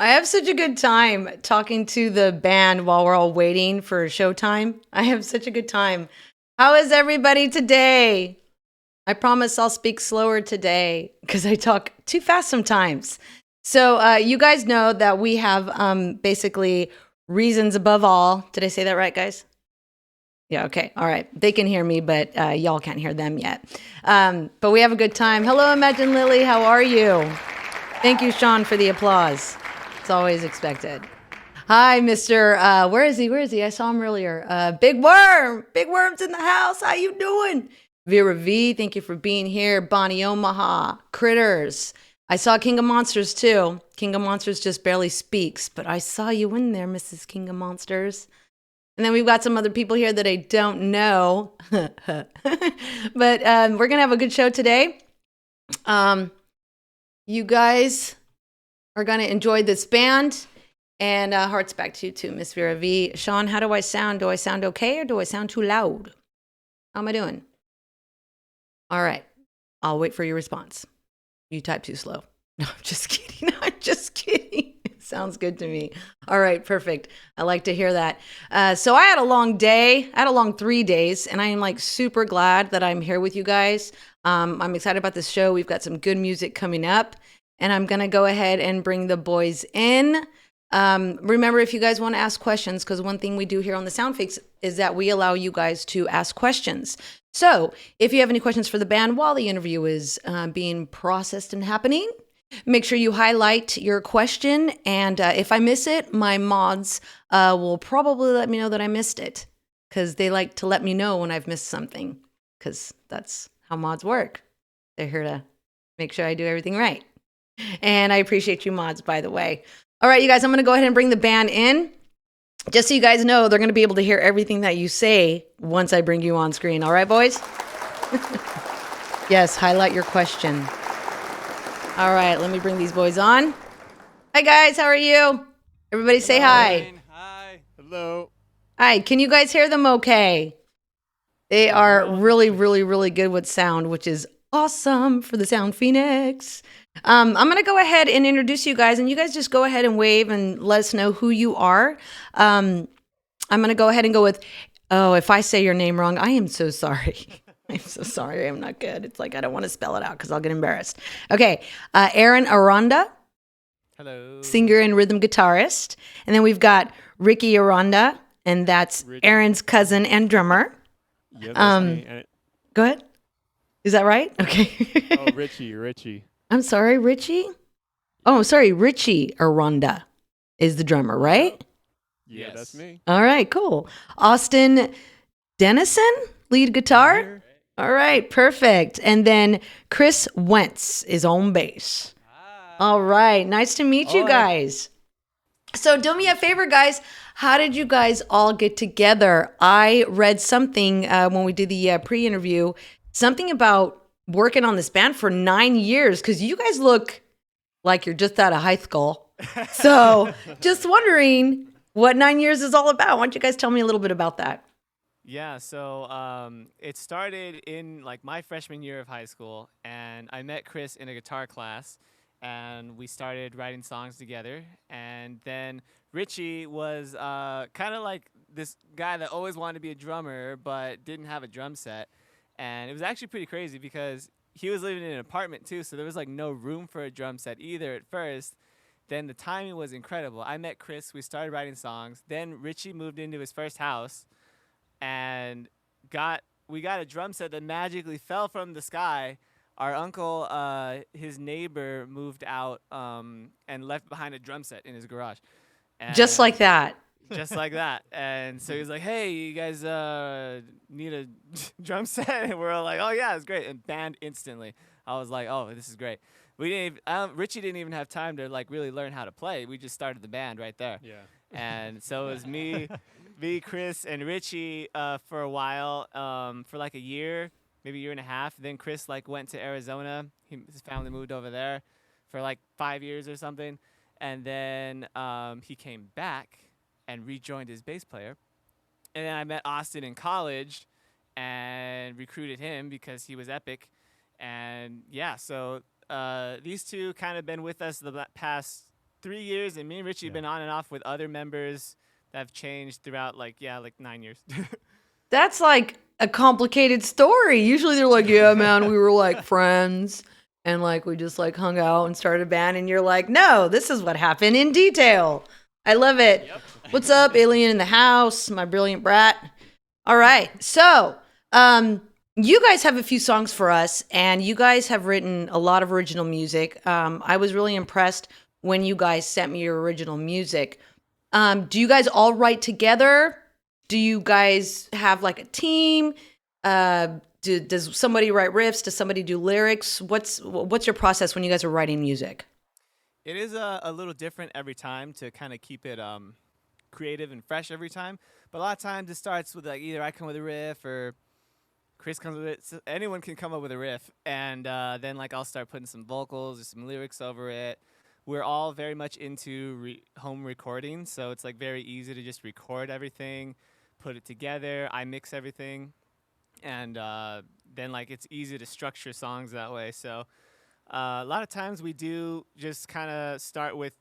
I have such a good time talking to the band while we're all waiting for showtime. I have such a good time. How is everybody today? I promise I'll speak slower today because I talk too fast sometimes. So, you guys know that we have basically reasons above all. Did I say that right, guys? Yeah, okay. All right. They can hear me, but y'all can't hear them yet. But we have a good time. Hello, Imagine Lily. How are you? Thank you, Sean, for the applause. It's always expected. Hi, Mr. Where is he? Where is he? I saw him earlier. Big Worm. Big Worm's in the house. How you doing? Vera V, thank you for being here. Bonnie Omaha. Critters. I saw King of Monsters, too. King of Monsters just barely speaks, but I saw you in there, Mrs. King of Monsters. And then we've got some other people here that I don't know. But we're going to have a good show today. You guys are going to enjoy this band. And hearts back to you too, Miss Vera V. Sean, how do I sound? Do I sound okay or do I sound too loud? How am I doing? All right. I'll wait for your response. You type too slow. No, I'm just kidding. I'm just kidding. Sounds good to me. All right, perfect. I like to hear that. So I had a long day. I had a long 3 days, and I am like super glad that I'm here with you guys. I'm excited about this show. We've got some good music coming up, and I'm going to go ahead and bring the boys in. Remember, if you guys want to ask questions, because one thing we do here on the Soundfix is that we allow you guys to ask questions. So if you have any questions for the band while the interview is being processed and happening, make sure you highlight your question. And if I miss it, my mods will probably let me know that I missed it, because they like to let me know when I've missed something, because that's how mods work. They're here to make sure I do everything right. And I appreciate you mods, by the way. All right, you guys, I'm going to go ahead and bring the band in. Just so you guys know, they're going to be able to hear everything that you say once I bring you on screen. All right, boys? Yes, highlight your question. All right, let me bring these boys on. Hi, guys. How are you? Everybody say hi. Hi. Hello. Hi. Can you guys hear them okay? They are really, really, really good with sound, which is awesome for the Sound Phoenix. I'm going to go ahead and introduce you guys, and you guys just go ahead and wave and let us know who you are. I'm going to go ahead and go with, if I say your name wrong, I am so sorry. I'm so sorry. I'm not good. It's like I don't want to spell it out because I'll get embarrassed. Okay. Aaron Aranda. Hello. Singer and rhythm guitarist. And then we've got Ricky Aranda, and that's Aaron's cousin and drummer. Yeah, that's me. Go ahead. Is that right? Okay. Oh, Richie. I'm sorry, Richie? Oh, sorry, Richie Aranda is the drummer, right? Yeah, that's me. All right, cool. Austin Dennison, lead guitar. Here. All right, perfect. And then Chris Wentz is on bass. All right, nice to meet you guys. So do me a favor, guys. How did you guys all get together? I read something when we did the pre-interview, something about working on this band for 9 years, because you guys look like you're just out of high school. So just wondering what 9 years is all about. Why don't you guys tell me a little bit about that? Yeah, so it started in like my freshman year of high school, and I met Chris in a guitar class, and we started writing songs together. And then Richie was kind of like this guy that always wanted to be a drummer but didn't have a drum set. And it was actually pretty crazy because he was living in an apartment too, so there was like no room for a drum set either at first. Then the timing was incredible. I met Chris, we started writing songs. Then Richie moved into his first house and we got a drum set that magically fell from the sky. Our uncle, his neighbor, moved out and left behind a drum set in his garage. Just like that. Just like that. And so he was like, hey, you guys need a drum set? And we're all like, oh, yeah, it's great. And banned instantly. I was like, oh, this is great. Richie didn't even have time to like really learn how to play. We just started the band right there. Yeah. And so it was me, Chris, and Richie for a while, for like a year, maybe a year and a half. Then Chris like went to Arizona. His family moved over there for like 5 years or something. And then he came back and rejoined his bass player. And then I met Austin in college and recruited him because he was epic. And yeah, so these two kind of been with us the past 3 years, and me and Richie have been on and off with other members that have changed throughout, like 9 years. That's like a complicated story. Usually they're like, yeah, man, we were like friends and like we just like hung out and started a band. And you're like, no, this is what happened in detail. I love it. Yep. What's up, alien in the house, my brilliant brat? All right. So, you guys have a few songs for us, and you guys have written a lot of original music. I was really impressed when you guys sent me your original music. Do you guys all write together? Do you guys have like a team? Does somebody write riffs? Does somebody do lyrics? What's your process when you guys are writing music? It is a little different every time to kind of keep it creative and fresh every time. But a lot of times it starts with like either I come with a riff or Chris comes with it. So anyone can come up with a riff, and then like I'll start putting some vocals or some lyrics over it. We're all very much into home recording, so it's like very easy to just record everything, put it together. I mix everything, and then like it's easy to structure songs that way. So a lot of times we do just kind of start with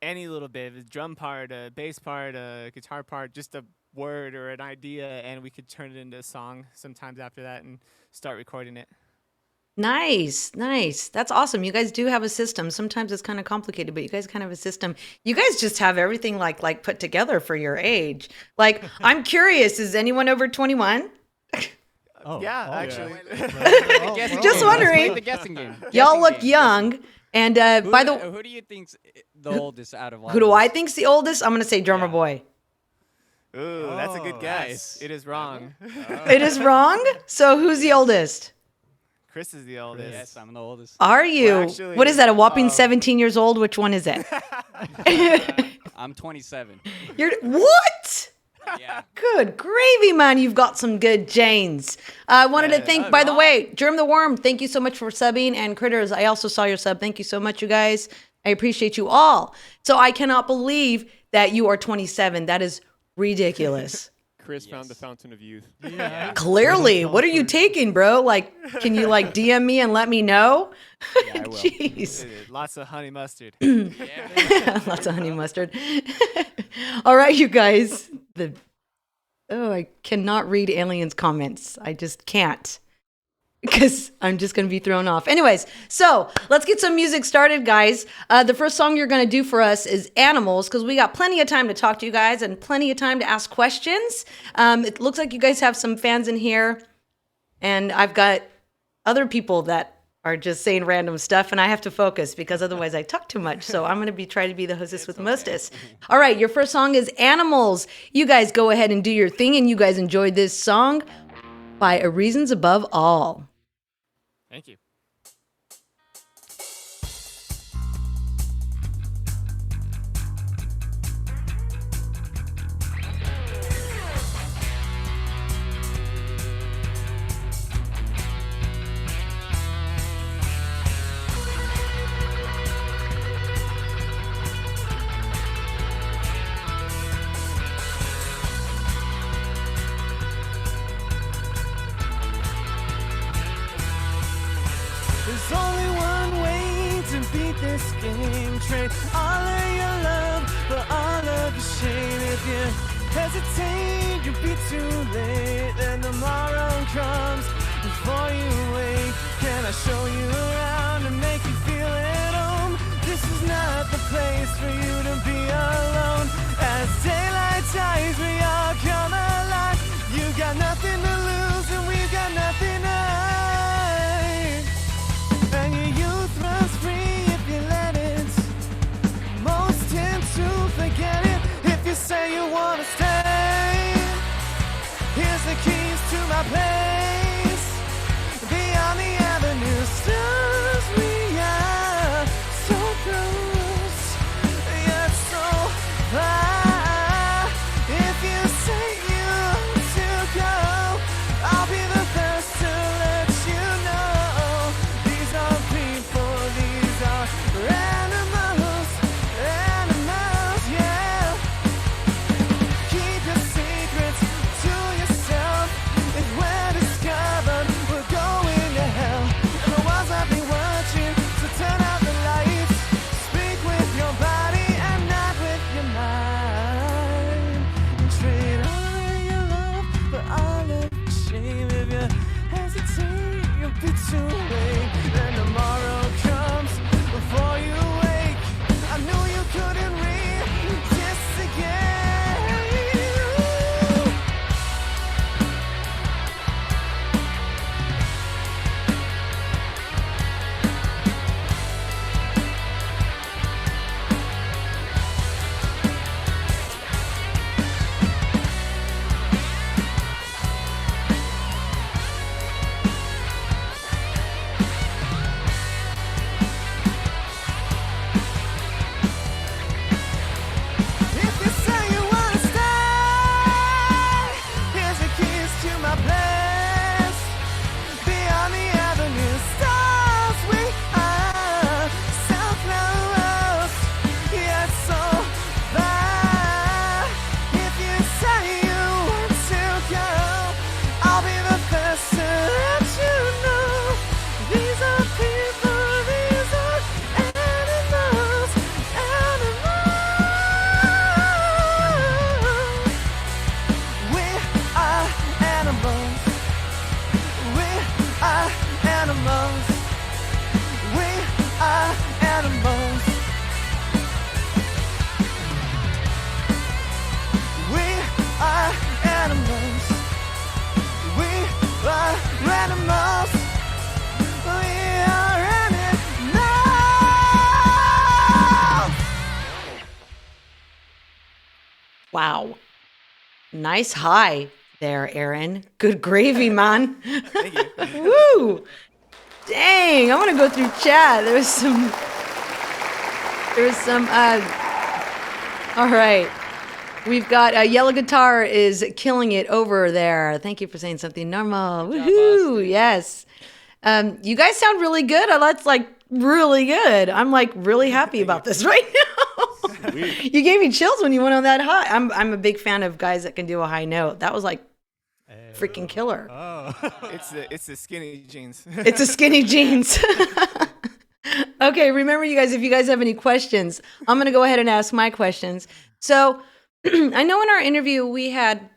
any little bit, a drum part, a bass part, a guitar part, just a word or an idea, and we could turn it into a song sometimes after that and start recording it. Nice. That's awesome. You guys do have a system. Sometimes it's kind of complicated, but you guys kind of have a system. You guys just have everything like put together for your age. Like, I'm curious, is anyone over 21? Yeah, actually. Yeah. Just wondering. The guessing game. Y'all look young. And who do you think's the oldest out of all? Who do I think's the oldest? I'm gonna say Drummer Boy. Ooh, that's a good guess. Nice. It is wrong. It is wrong? So who's the oldest? Chris is the oldest. Yes, I'm the oldest. Are you? Well, actually, what is that, a whopping 17 years old? Which one is it? I'm 27. You're what? Yeah. Good gravy, man. You've got some good Janes. I wanted to thank, by the way, Germ the Worm, thank you so much for subbing. And Critters, I also saw your sub. Thank you so much, you guys. I appreciate you all. So I cannot believe that you are 27. That is ridiculous. Chris found the fountain of youth. Yeah. Clearly. What are you taking, bro? Like, can you like DM me and let me know? Yeah, I will. Jeez. Lots of honey mustard. Lots of honey mustard. All right, you guys. I cannot read aliens' comments. I just can't. Because I'm just going to be thrown off. Anyways, so let's get some music started, guys. The first song you're going to do for us is Animals, because we got plenty of time to talk to you guys and plenty of time to ask questions. It looks like you guys have some fans in here, and I've got other people that are just saying random stuff, and I have to focus because otherwise I talk too much. So I'm going to try to be the hostess with the mostest. All right, your first song is Animals. You guys go ahead and do your thing, and you guys enjoyed this song by A Reasons Above All. Thank you. There's only one way to beat this game. Trade all of your love for all of your shame. If you hesitate, you'll be too late. Then tomorrow comes before you wake. Can I show you around and make you feel at home? This is not the place for you to be alone. As daylight dies, we all come alive. You got nothing to lose and we've got nothing to hide. And your youth runs free if you let it. Most tend to forget it if you say you want to stay. Here's the keys to my place. Beyond the avenue, stars, we are so close, yet so far. be too late. Then tomorrow comes before you wake. I knew you couldn't resist again. If you say you wanna stay, here's the keys to my place. Beyond the avenue, stars we are so close, yet so far. If you say you want to go, I'll be the first to let you know. These are people, these are animals, animals. We are animals. We are animals. We are animals. We are animals. We are animals. We are animals. Wow. Nice high there, Aaron. Good gravy, man. Thank you. Woo! Dang, I want to go through chat. There was some. All right. We've got Yellow Guitar is killing it over there. Thank you for saying something normal. Good job, Woohoo! Austin. Yes. You guys sound really good. That's like really good. I'm like really happy about this right now. You gave me chills when you went on that high. I'm a big fan of guys that can do a high note. That was like freaking killer. It's the skinny jeans. It's a skinny jeans. Okay, remember you guys, if you guys have any questions, I'm going to go ahead and ask my questions. So I know in our interview we had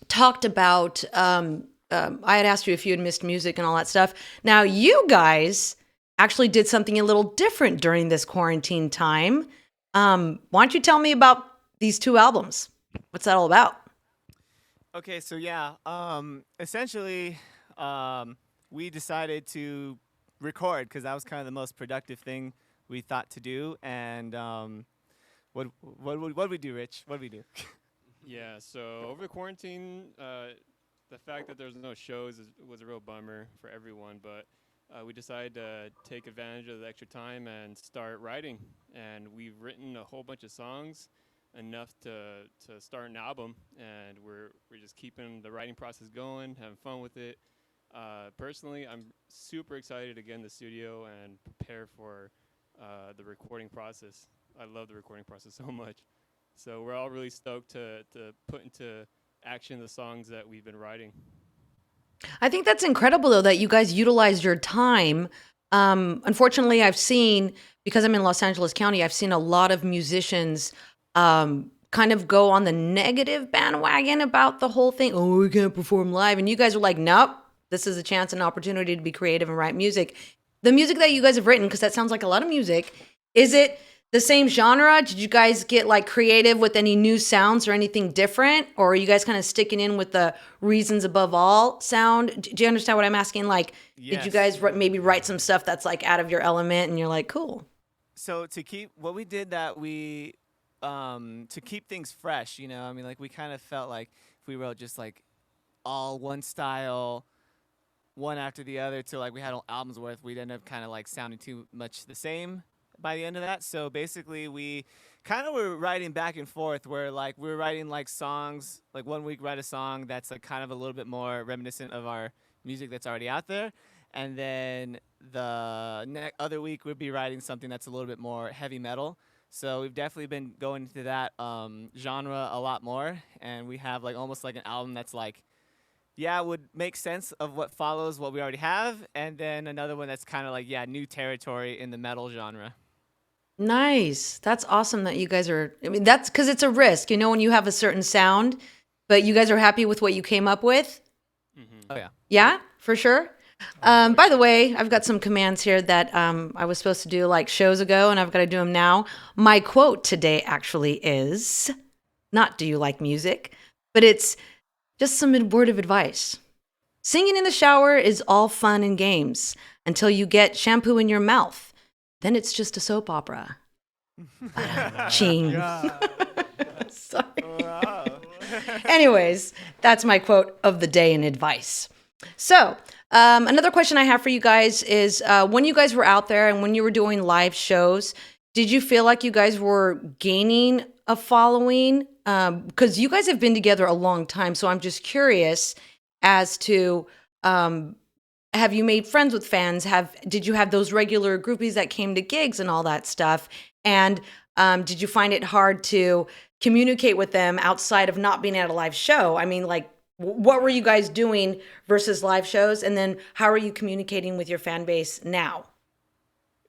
talked about, I had asked you if you had missed music and all that stuff. Now you guys actually did something a little different during this quarantine time. Why don't you tell me about these two albums? What's that all about? Okay, so yeah, essentially, we decided to record because that was kind of the most productive thing we thought to do. And what would we do, Rich? What did we do? Yeah, so over the quarantine, the fact that there's no shows was a real bummer for everyone, but we decided to take advantage of the extra time and start writing. And we've written a whole bunch of songs, enough to start an album, and we're just keeping the writing process going, having fun with it. Personally, I'm super excited to get in the studio and prepare for the recording process. I love the recording process so much. So we're all really stoked to put into action the songs that we've been writing. I think that's incredible, though, that you guys utilized your time. Unfortunately, I've seen, because I'm in Los Angeles County, I've seen a lot of musicians kind of go on the negative bandwagon about the whole thing. Oh, we can't perform live. And you guys are like, nope, this is a chance and opportunity to be creative and write music. The music that you guys have written, because that sounds like a lot of music, is it the same genre? Did you guys get like creative with any new sounds or anything different? Or are you guys kind of sticking in with the Reasons Above All sound? Do you understand what I'm asking? Like, did you Yes. guys maybe write some stuff that's like out of your element and you're like, cool? So to keep what we did that we to keep things fresh, you know, I mean, like we kind of felt like if we wrote just like all one style, one after the other, till like we had albums worth, we'd end up kind of like sounding too much the same by the end of that. So basically, we kind of were writing back and forth, where like we were writing like songs, like 1 week write a song that's like kind of a little bit more reminiscent of our music that's already out there, and then the other week we'd be writing something that's a little bit more heavy metal. So we've definitely been going into that genre a lot more, and we have like almost like an album that's like, yeah, would make sense of what follows what we already have, and then another one that's kind of like, yeah, new territory in the metal genre. Nice. That's awesome that you guys are, I mean, that's because it's a risk, you know, when you have a certain sound, but you guys are happy with what you came up with. Oh yeah. Yeah, for sure. By the way, I've got some commands here that I was supposed to do like shows ago, and I've got to do them now. My quote today actually is not "Do you like music?" but it's just some word of advice. Singing in the shower is all fun and games until you get shampoo in your mouth. Then it's just a soap opera. Ching. Sorry. Anyways, that's my quote of the day and advice. So, another question I have for you guys is when you guys were out there and when you were doing live shows, did you feel like you guys were gaining a following? Because you guys have been together a long time. So I'm just curious as to have you made friends with fans? Did you have those regular groupies that came to gigs and all that stuff? And did you find it hard to communicate with them outside of not being at a live show? I mean, like, what were you guys doing versus live shows? And then how are you communicating with your fan base now?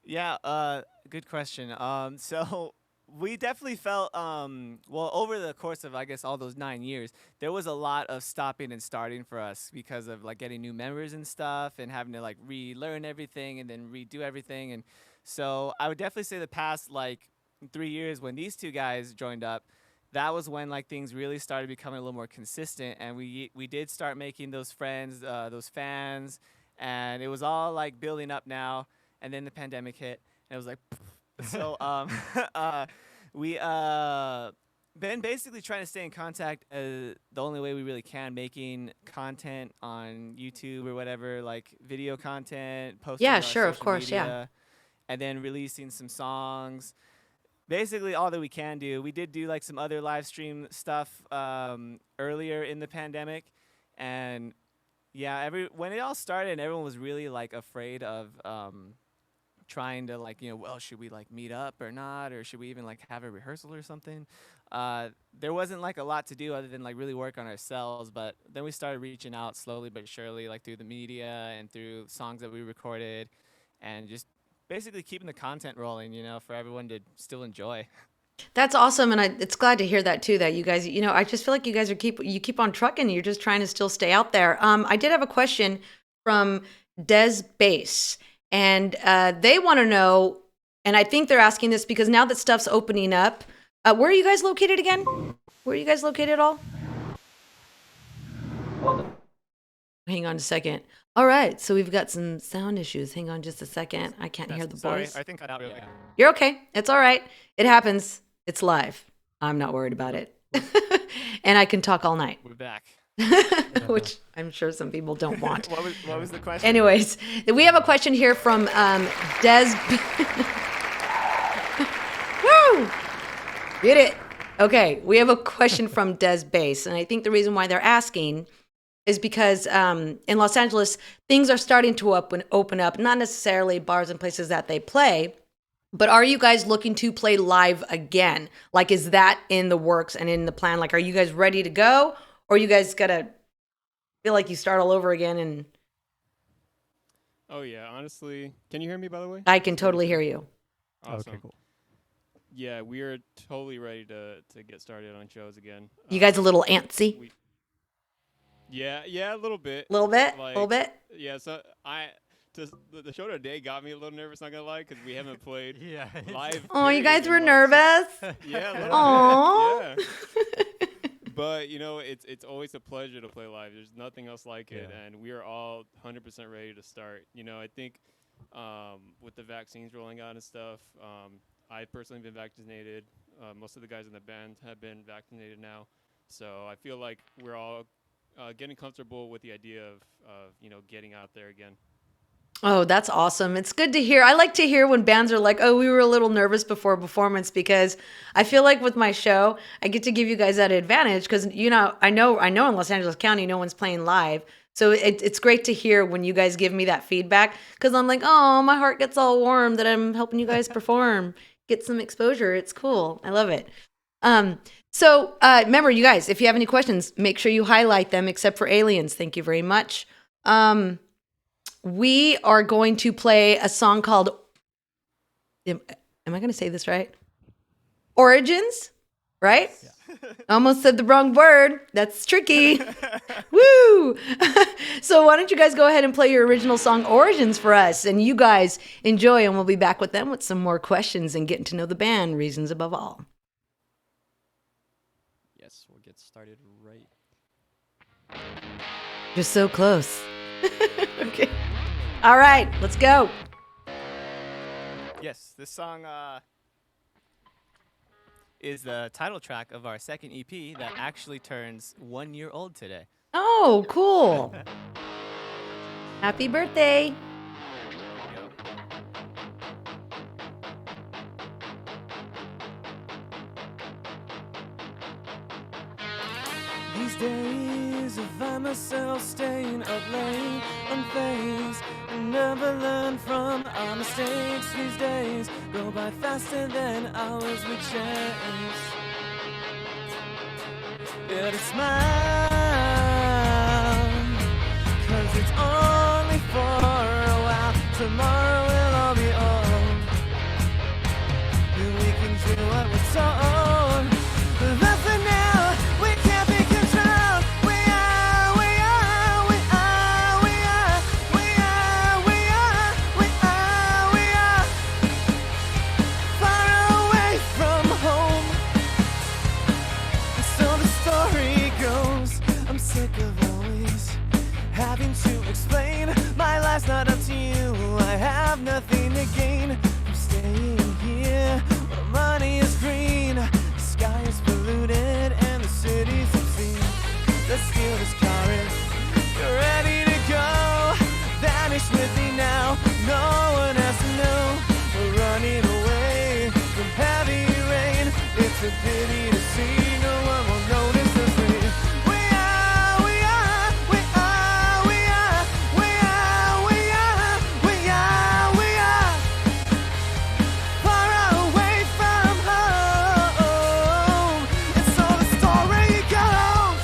Yeah, good question. So we definitely felt, well, over the course of, I guess, all those 9 years, there was a lot of stopping and starting for us because of like getting new members and stuff and having to like relearn everything and then redo everything. And so I would definitely say the past like 3 years when these two guys joined up, that was when like things really started becoming a little more consistent, and we did start making those friends, those fans, and it was all like building up now. And then the pandemic hit, and it was like, so we been basically trying to stay in contact the only way we really can, making content on YouTube or whatever, like video content, posting Yeah, on our sure, of social course, yeah. media, and then releasing some songs. Basically all that we can do. We did do like some other live stream stuff earlier in the pandemic, and yeah, when it all started, everyone was really like afraid of trying to like, well, should we like meet up or not, or should we even like have a rehearsal or something? There wasn't like a lot to do other than like really work on ourselves, but then we started reaching out slowly but surely, like through the media and through songs that we recorded, and just basically keeping the content rolling, for everyone to still enjoy. That's awesome, and it's glad to hear that too. That you guys, I just feel like you guys keep on trucking. You're just trying to still stay out there. I did have a question from Des Bass, and they want to know, and I think they're asking this because now that stuff's opening up, where are you guys located again? Where are you guys located at all? Hang on a second. All right, so we've got some sound issues. Hang on just a second. I can't hear the Sorry, voice. I think cut out really. Yeah. You're okay. It's all right. It happens. It's live. I'm not worried about it. And I can talk all night, We're back. which I'm sure some people don't want. What was the question? Anyways, we have a question here from Des. Woo! Get it? Okay, we have a question from Des Bass, and I think the reason why they're asking is because in Los Angeles, things are starting to open up, not necessarily bars and places that they play, but are you guys looking to play live again? Like, is that in the works and in the plan? Like, are you guys ready to go? Or you guys gotta feel like you start all over again? And Oh yeah, honestly, can you hear me by the way? I can totally hear you. Awesome. Okay, cool. Yeah, we are totally ready to get started on shows again. You guys a little antsy? Yeah, a little bit. A little bit? Yeah, so the show today got me a little nervous, not gonna lie, because we haven't played Yeah. live. Oh, you guys period were in nervous? Yeah, a little Aw. bit. Yeah. But it's always a pleasure to play live. There's nothing else like it, Yeah. and we are all 100% ready to start. I think with the vaccines rolling out and stuff, I personally been vaccinated. Most of the guys in the band have been vaccinated now, so I feel like we're all getting comfortable with the idea of getting out there again. Oh, that's awesome. It's good to hear. I like to hear when bands are like, oh, we were a little nervous before a performance, because I feel like with my show, I get to give you guys that advantage because, I know in Los Angeles County, no one's playing live. So it's great to hear when you guys give me that feedback, because I'm like, oh, my heart gets all warm that I'm helping you guys perform, get some exposure. It's cool. I love it. So remember, you guys, if you have any questions, make sure you highlight them, except for aliens. Thank you very much. We are going to play a song called, am I going to say this right? Origins, right? Yeah. Almost said the wrong word. That's tricky. Woo! So why don't you guys go ahead and play your original song Origins for us, and you guys enjoy, and we'll be back with them with some more questions and getting to know the band, Reasons Above All. Yes, we'll get started right. You're so close. Okay. All right, let's go. Yes, this song is the title track of our second EP that actually turns 1 year old today. Oh, cool. Happy birthday. These days I find myself staying up late, unfazed, and never learn from our mistakes. These days go by faster than hours we chase. Yeah, to smile, 'cause it's only for a while. Tomorrow will all be old, and we can do what we're told. But that's the now, we can't be controlled. We are, we are, we are, we are, we are, we are, we are, we are far away from home. And so the story goes, I'm sick of always having to explain. My life's not up to you, I have nothing to gain from staying here. Well, the money is green, the sky is polluted, and the city's obscene. Let's steal this car if you're ready to go. Vanish with me now, no one has to know. We're running away from heavy rain. It's a pity to see no one will notice us. We are, we are, we are, we are, we are, we are, we are, we are far away from home. And so the story goes.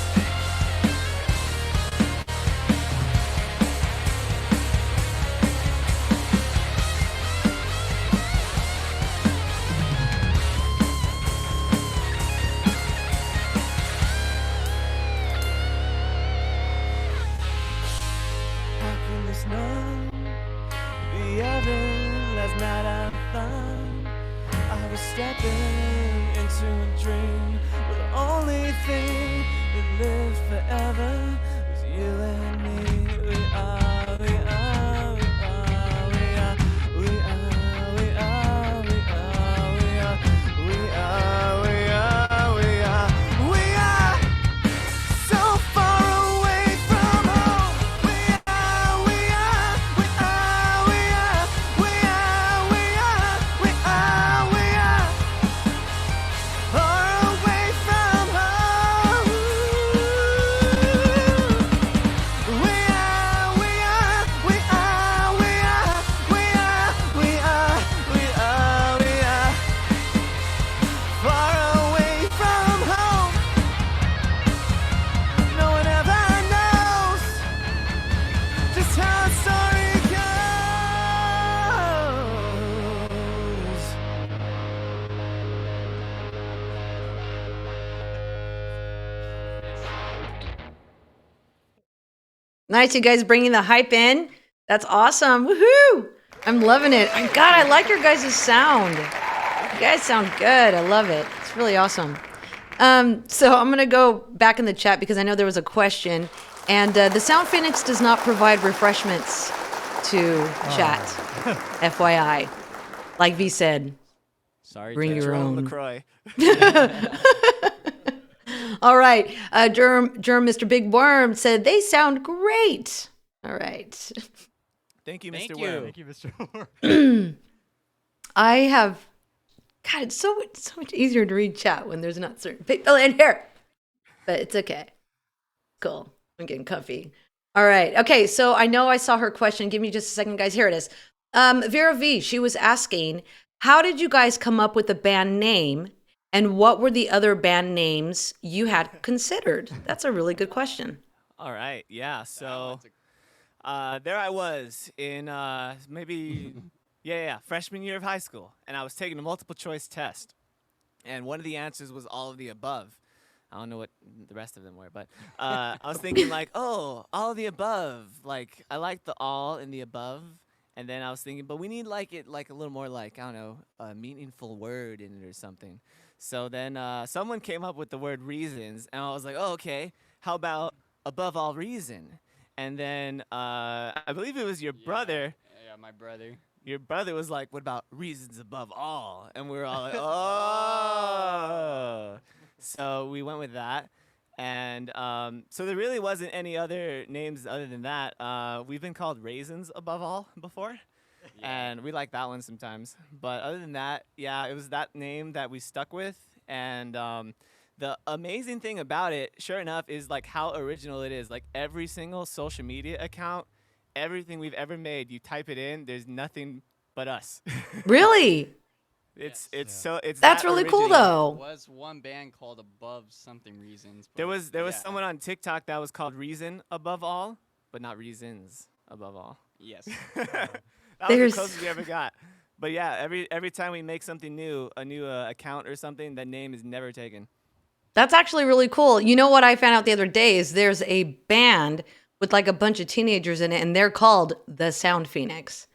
How can this not be evident? Last night I thought I was stepping into a dream, but the only thing that lived forever was you and me. We are, we are, we are, we are, we are, we are, we are, we are, we are, we are, we are, we are so far away from home. We are, we are, we are, we are, we are, we are, we are, we are far away from home. We are, we are, we are, we are, we are, we are, we are, we are far away from home. No one ever knows just how the story goes. Nice, you guys bringing the hype in. That's awesome. Woohoo! I'm loving it. God, I like your guys' sound. You guys sound good. I love it. It's really awesome. So I'm going to go back in the chat because I know there was a question. And the Sound Phoenix does not provide refreshments to chat. FYI. Like V said, Sorry, bring Jeff. your Jerome own. LaCroix. All right. Germ, Mr. Big Worm said they sound great. All right. Thank you, Thank Mr. you. Worm. Thank you, Mr. I have, God, it's so much easier to read chat when there's not certain people in here. But it's okay. Cool. I'm getting comfy. All right. Okay. So I know I saw her question. Give me just a second, guys. Here it is. Vera V, she was asking, how did you guys come up with the band name? And what were the other band names you had considered? That's a really good question. All right, yeah. So there I was in maybe freshman year of high school, and I was taking a multiple choice test, and one of the answers was all of the above. I don't know what the rest of them were, but I was thinking like, oh, all of the above. Like I like the all and the above, and then I was thinking, but we need like it like a little more like I don't know, a meaningful word in it or something. So then someone came up with the word reasons, and I was like, oh, okay. How about above all reason? And then I believe it was your brother. Yeah, my brother. Your brother was like, what about reasons above all? And we were all like, oh. So we went with that. And so there really wasn't any other names other than that. We've been called Raisins above all before. And we like that one sometimes. But other than that, yeah, it was that name that we stuck with. And the amazing thing about it, sure enough, is like how original it is. Like every single social media account, everything we've ever made, you type it in, there's nothing but us. Really? It's Yes. so it's That's that really cool, original. though. There was one band called Above Something Reasons. There but was yeah. someone on TikTok that was called Reason Above All, but not Reasons Above All. Yes. That was There's- the closest we ever got. But yeah, every time we make something new, a new account or something, that name is never taken. That's actually really cool. You know what I found out the other day is there's a band with like a bunch of teenagers in it, and they're called the Sound Phoenix.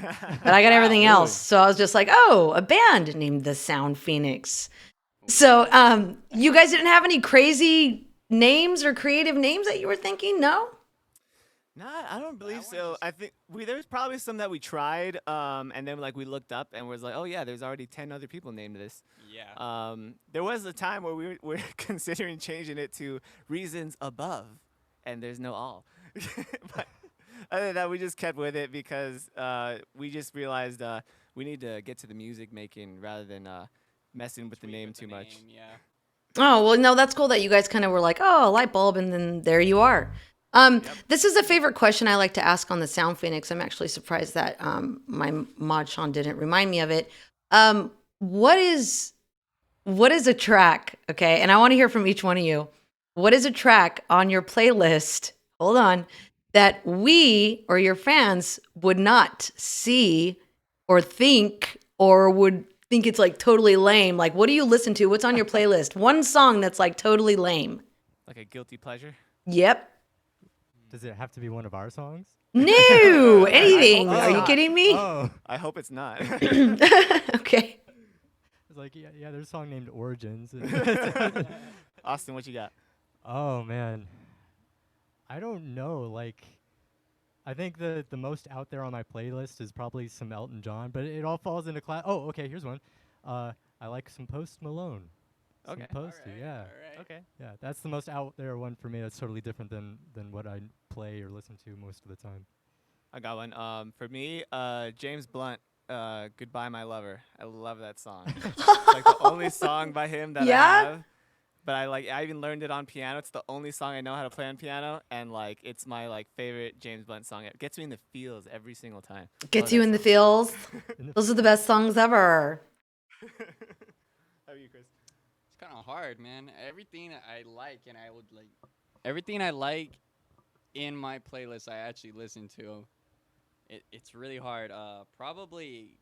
But I got everything else, so I was just like, "Oh, a band named the Sound Phoenix." So, you guys didn't have any crazy names or creative names that you were thinking? No. Nah, I don't believe one so. just- I think there's probably some that we tried, and then like we looked up and was like, oh yeah, there's already 10 other people named this. Yeah. There was a time where we were considering changing it to Reasons Above, and there's no all. But other than that, we just kept with it because we just realized we need to get to the music making rather than messing with the Tweak name with too the much. name, Yeah. Oh, well, no, that's cool that you guys kind of were like, "Oh, a light bulb," and then there you are. This is a favorite question I like to ask on the Sound Phoenix. I'm actually surprised that my mod Sean didn't remind me of it. What is a track? Okay, and I want to hear from each one of you. What is a track on your playlist? Hold on, that we or your fans would not see or think or would think it's like totally lame. Like, what do you listen to? What's on your playlist? One song that's like totally lame. Like a guilty pleasure. Yep. Does it have to be one of our songs? No, anything. hope Are you not. kidding me? Oh, I hope it's not. Okay. it's like yeah, there's a song named Origins. Austin, what you got? Oh man, I don't know. Like, I think the most out there on my playlist is probably some Elton John, but it all falls into class. Oh, okay, here's one. I like some Post Malone. Some Okay. Posty, yeah. All right. Okay. Yeah, that's the most out there one for me. That's totally different than what I play or listen to most of the time. I got one. For me, James Blunt, "Goodbye My Lover." I love that song. It's like the only song by him that Yeah? I have. But I even learned it on piano. It's the only song I know how to play on piano, and like it's my like favorite James Blunt song. It gets me in the feels every single time. Gets Love you that in the song. feels. In the Those are the best songs ever. How are you, Chris? It's kind of hard, man. Everything I like and I would like, everything I like in my playlist, I actually listen to. It's really hard. Probably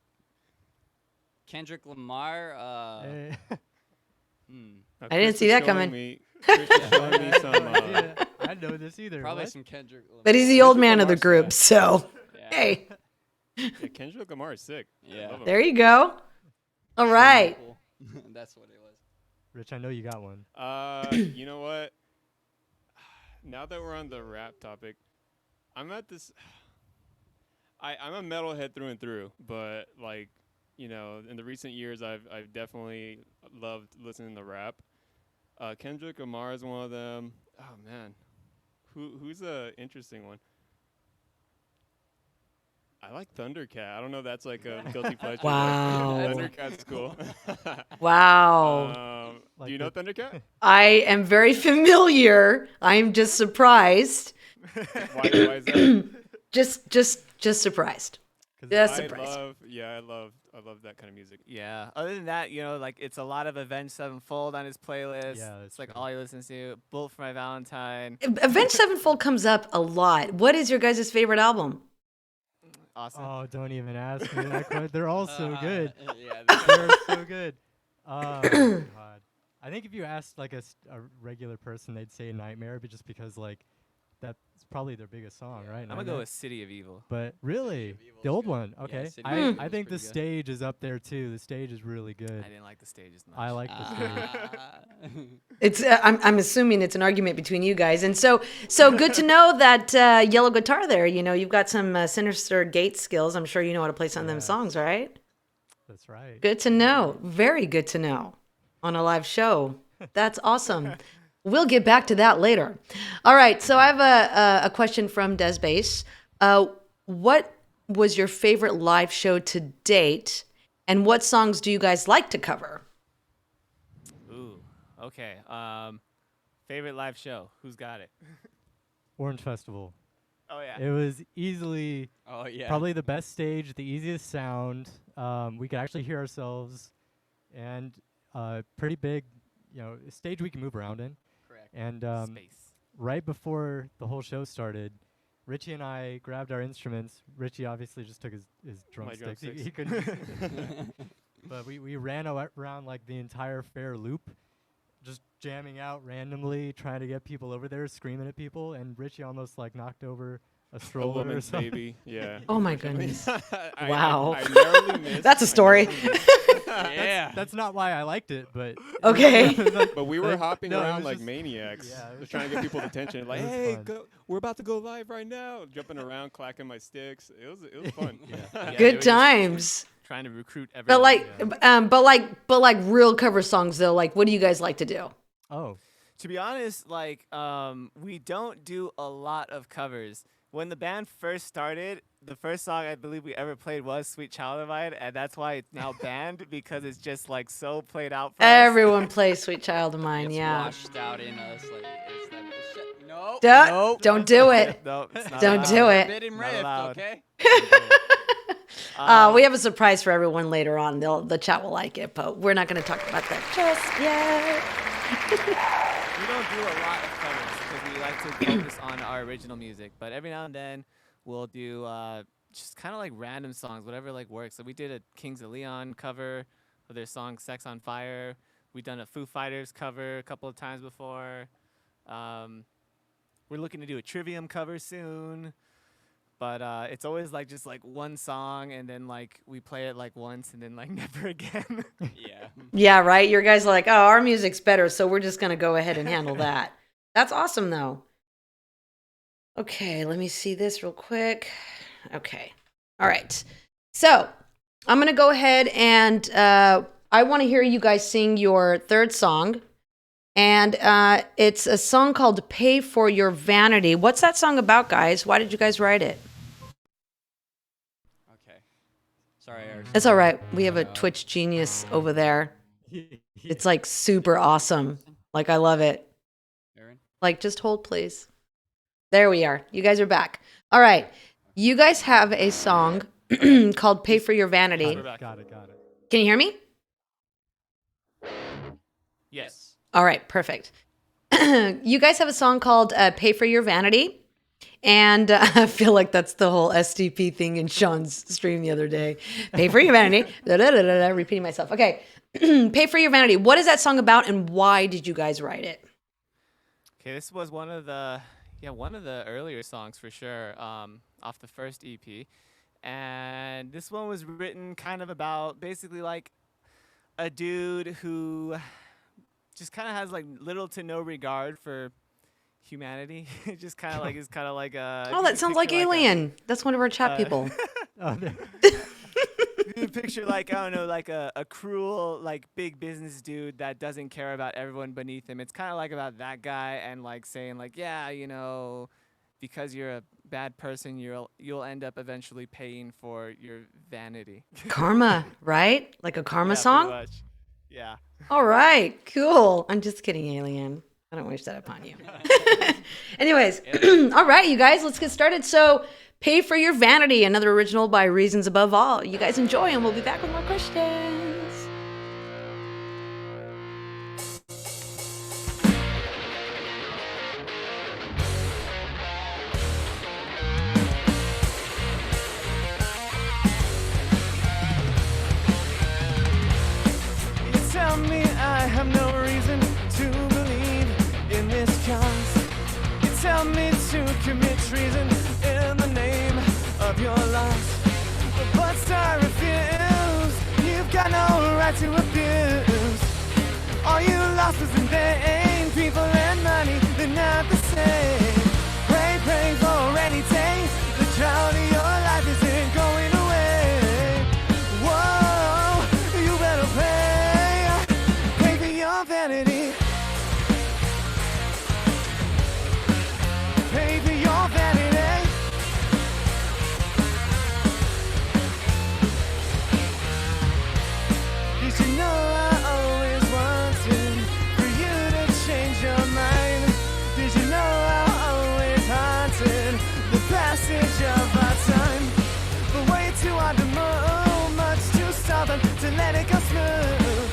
Kendrick Lamar. Eh, Now, I didn't Chris see is that showing coming. me- Chris is showing me some. yeah, I didn't know this either. Probably what? some Kendrick Lamar. But he's the old Kendrick man of the Lamar's group, nice. so Yeah. hey, Yeah, Kendrick Lamar is sick. I Yeah. love him. there you go. All right. Cool. That's what it was. Rich, I know you got one. You know what? Now that we're on the rap topic, I'm at this. I'm a metalhead through and through, but like, you know, in the recent years, I've definitely loved listening to rap. Kendrick Lamar is one of them. Oh man, who's a interesting one? I like Thundercat. I don't know if that's like a guilty pleasure. but Wow. Thundercat's cool. Wow. Like do you know the- Thundercat? I am very familiar. I'm just surprised. Why is that? Just surprised. 'Cause Just I surprised. love that kind of music. Yeah. Other than that, you know, like it's a lot of Avenged Sevenfold on his playlist. Yeah, that's it's like true. all he listens to. Bullet for My Valentine. Avenged Sevenfold comes up a lot. What is your guys' favorite album? Awesome. Oh, don't even ask me that question. They're all so good. Yeah. They're so good. Oh God. I think if you asked like a regular person, they'd say Nightmare, but just because like that's probably their biggest song, right? I'm gonna Nightmare? go with City of Evil. But really, of Evil's the old good. one. Yeah, Okay, City of I Evil I is think pretty the good. stage is up there too. The stage is really good. I didn't like the stage as much. I like the stage. It's I'm assuming it's an argument between you guys, and so good to know that yellow guitar there. You know, you've got some Sinister Gate skills. I'm sure you know how to play some of them Yes. songs, right? That's right. Good to know. Very good to know on a live show. That's awesome. We'll get back to that later. All right. So I have a question from Des Bass. What was your favorite live show to date, and what songs do you guys like to cover? Ooh. Okay. Favorite live show. Who's got it? Orange Festival. Oh yeah. It was easily Oh yeah. probably the best stage, the easiest sound. We could actually hear ourselves, and pretty big, a stage we can move around in. Correct. And Space. right before the whole show started, Richie and I grabbed our instruments. Richie obviously just took his drumsticks. He couldn't. But we ran around like the entire fair loop, just jamming out randomly, trying to get people over there, screaming at people. And Richie almost like knocked over a A stroller or woman's something. baby. Yeah. Oh my goodness. I- Wow. I narrowly missed. That's a story. Yeah. That's not why I liked it, but Okay. But we were Like, hopping no, it around was like just- maniacs, yeah, it was just trying to get people's attention. Like, It was hey, fun. we're about to go live right now. Jumping around, clacking my sticks. It was fun. Yeah, they Good were just times. Trying to recruit everyone. But like, but like real cover songs though. Like, what do you guys like to do? oh, To be honest, like we don't do a lot of covers. When the band first started, the first song I believe we ever played was "Sweet Child of Mine," and that's why it's now banned because it's just like so played out for us. Everyone plays "Sweet Child of Mine." It's Yeah. washed out in us. Like it's like shit. No. Duh, Nope. Don't do it. No, it's not Don't allowed. do it. Forbidden Not rift. allowed. Okay. We have a surprise for everyone later on. The chat will like it, but we're not going to talk about that just yet. We don't do a lot of covers because we like to focus on our original music. But every now and then we'll do just kind of like random songs, whatever like works. So we did a Kings of Leon cover of their song "Sex on Fire." We've done a Foo Fighters cover a couple of times before. We're looking to do a Trivium cover soon. But it's always like just like one song, and then like we play it like once, and then like never again. Yeah. Yeah, right. Your guys are like, oh, our music's better, so we're just going to go ahead and handle that. That's awesome, though. Okay, let me see this real quick. Okay. All right. So I'm going to go ahead and I want to hear you guys sing your third song. And it's a song called Pay for Your Vanity. What's that song about, guys? Why did you guys write it? Okay. Sorry. Eric. It's all right. We have a Twitch genius over there. It's like super awesome. Like, I love it. Aaron. Like, just hold, please. There we are. You guys are back. All right. You guys have a song called Pay for Your Vanity. We're back. got it. Can you hear me? Yes. All right. Perfect. You guys have a song called Pay for Your Vanity. And I feel like that's the whole SDP thing in Sean's stream the other day. Pay for your vanity. Repeating myself. Okay. Pay for Your Vanity. What is that song about, and why did you guys write it? Okay, this was one of the earlier songs for sure, off the first EP, and this one was written kind of about basically like a dude who just kind of has like little to no regard for humanity. Just kind of like is kind of like a. Oh, that sounds like picture Alien. That's one of our chat people. Oh, You can picture like I don't know, like a cruel like big business dude that doesn't care about everyone beneath him. It's kind of like about that guy and like saying like, yeah, because you're a bad person, you'll end up eventually paying for your vanity. Karma, right? Like a karma Yeah, song? pretty much. Yeah. All right, cool. I'm just kidding, Alien. I don't wish that upon you. Anyways, all right, you guys, let's get started. So, Pay for Your Vanity, another original by Reasons Above All. You guys enjoy, and we'll be back with more questions. You tell me I have no reason commit treason in the name of your loss. But I refuse. You've got no right to abuse. All you lost was in vain. People and money, they're not the same. Pray, pray for any day. The drought of your life isn't going away. Whoa, you better pay for your vanity. Pay for your vanity. Did you know I always wanted for you to change your mind? Did you know I always haunted the passage of our time? But way too hard to move, much too stubborn to let it go smooth.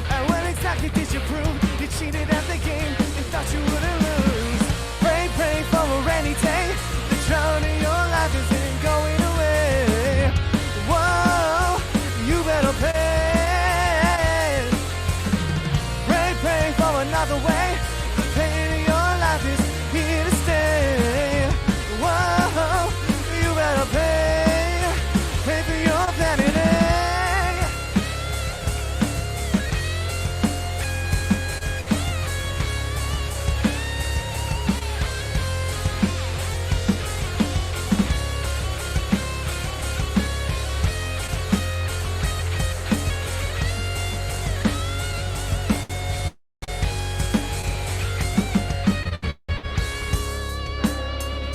And what exactly did you prove? You cheated at the game and thought you wouldn't lose. Pray, pray for a rainy day. The drought in your life isn't going away. Whoa, you better pay. Pray, pray for another way. The pain in your life is here to stay. Whoa, you better pay for your vanity.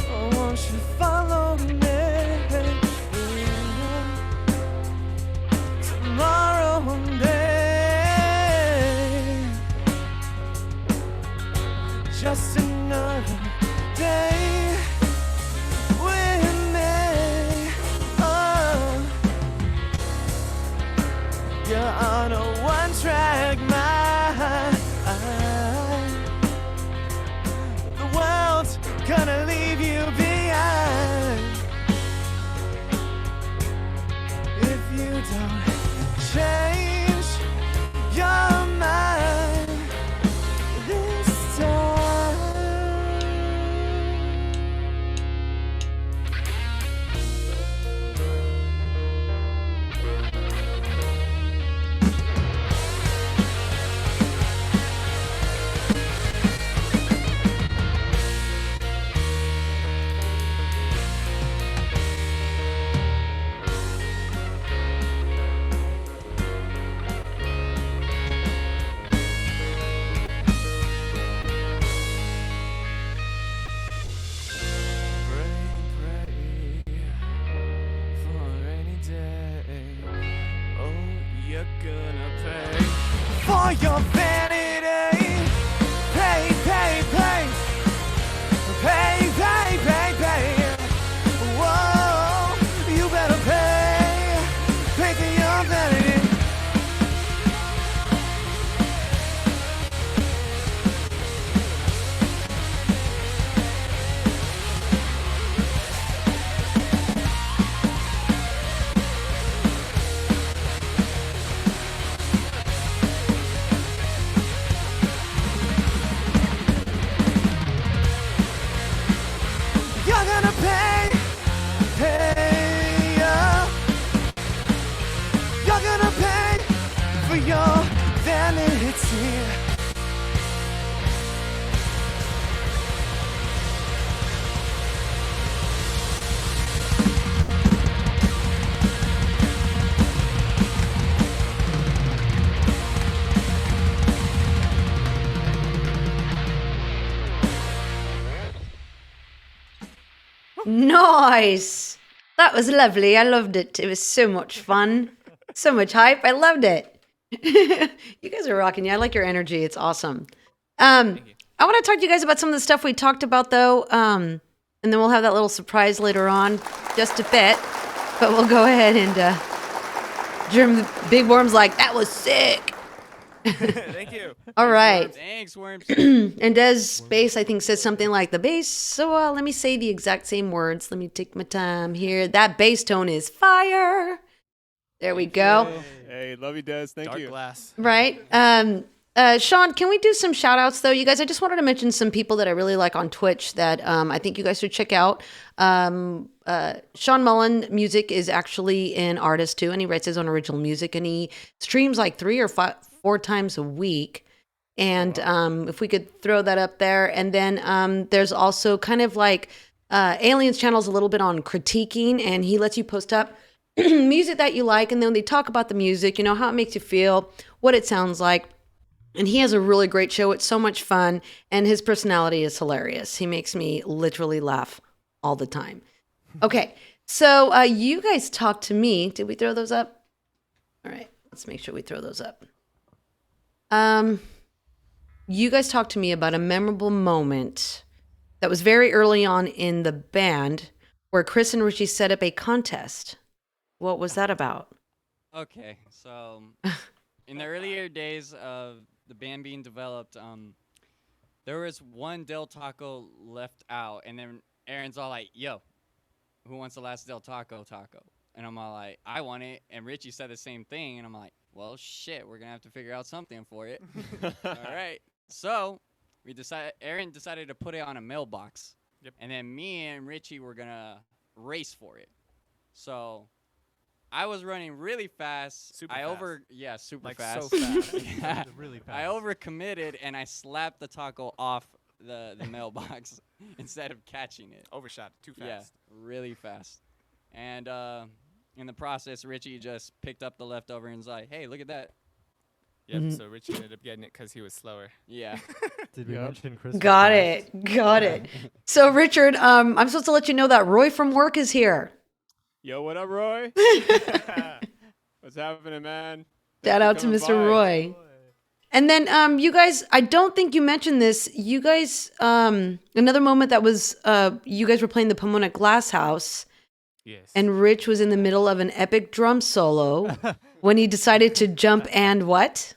Oh, won't you follow me tomorrow day? Just another day with me. Oh, you're on a one-track mind. The world's gonna leave you behind if you don't change your mind this time. Pray, pray for any day. Oh, you're gonna pay for your vanity. Pay, pay, pay. Pay, pay, pay, pay. Whoa, you better pay for your vanity. You're gonna pay, yeah. You're gonna pay for your vanity. Nice. That was lovely. I loved it. It was so much fun. So much hype. I loved it. You guys are rocking. Yeah, I like your energy. It's awesome. I want to talk to you guys about some of the stuff we talked about, though. And then we'll have that little surprise later on, just a bit. But we'll go ahead and Jim Big Worm's like, that was sick. Thank you. All right. Thanks, Worms. And Des Bass, I think, says something like the bass. So let me say the exact same words. Let me take my time here. That bass tone is fire. There we go. Hey, love you, Des. Thank Dark you. glass. Right. Sean, can we do some shout outs though? You guys, I just wanted to mention some people that I really like on Twitch that I think you guys should check out. Sean Mullen Music is actually an artist too, and he writes his own original music, and he streams like 3 or 4 times a week. And if we could throw that up there. And then there's also kind of like Aliens channel's a little bit on critiquing, and he lets you post up music that you like, and then they talk about the music, you know, how it makes you feel, what it sounds like. And he has a really great show. It's so much fun, and his personality is hilarious. He makes me literally laugh all the time. Okay, so you guys talked to me. Did we throw those up? All right, let's make sure we throw those up. You guys talked to me about a memorable moment that was very early on in the band where Chris and Richie set up a contest. What was that about? Okay, so in the earlier days of the band being developed, there was one Del Taco left out, and then Aaron's all like, "Yo, who wants the last Del Taco taco?" And I'm all like, "I want it." And Richie said the same thing, and I'm like, "Well, shit, we're gonna have to figure out something for it." All right, so Aaron decided to put it on a mailbox, and then me and Richie were gonna race for it. So I was running really fast. Super fast. Super Like, fast. so fast. Yeah. Really fast. I overcommitted and I slapped the taco off the mailbox instead of catching it. Overshot too fast. Yeah, really fast. And in the process, Richie just picked up the leftover and was like, "Hey, look at that." Yep. Mhm. So Richie ended up getting it because he was slower. Yeah. Did we Yep. mention Chris? was Got fast? it. Got it. So, Richard, I'm supposed to let you know that Roy from work is here. Yo, what up, Roy? What's happening, man? Shout out to Mr. Roy. And then you guys, I don't think you mentioned this. You guys, another moment that was, you guys were playing the Pomona Glass House, Yes. and Rich was in the middle of an epic drum solo when he decided to jump and what?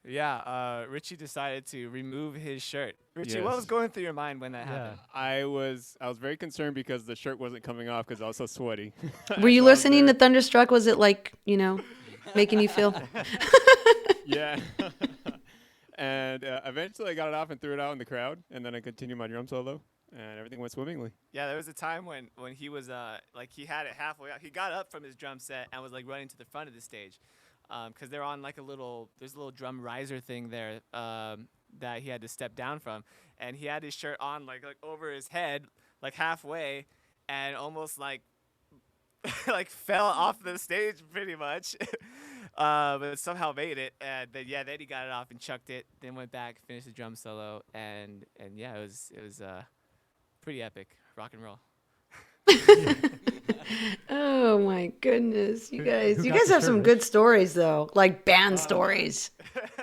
yeah, Richie decided to remove his shirt. Richie, what Yes. was going through your mind when that Yeah. happened? I was very concerned because the shirt wasn't coming off because I was so sweaty. Were you So I was listening to very- Thunderstruck? Was it like, you know, making you feel? Yeah. And eventually I got it off and threw it out in the crowd, and then I continued my drum solo, and everything went swimmingly. Yeah, there was a time when he was like he had it halfway out. He got up from his drum set and was like running to the front of the stage, because they're on like there's a little drum riser thing there that he had to step down from, and he had his shirt on like over his head like halfway, and almost like like fell off the stage pretty much. But somehow made it, and then he got it off and chucked it. Then went back, finished the drum solo, and yeah, it was pretty epic, rock and roll. Oh my goodness, you guys! Who You got guys the have shirt, some Rich? good stories, though, like band stories.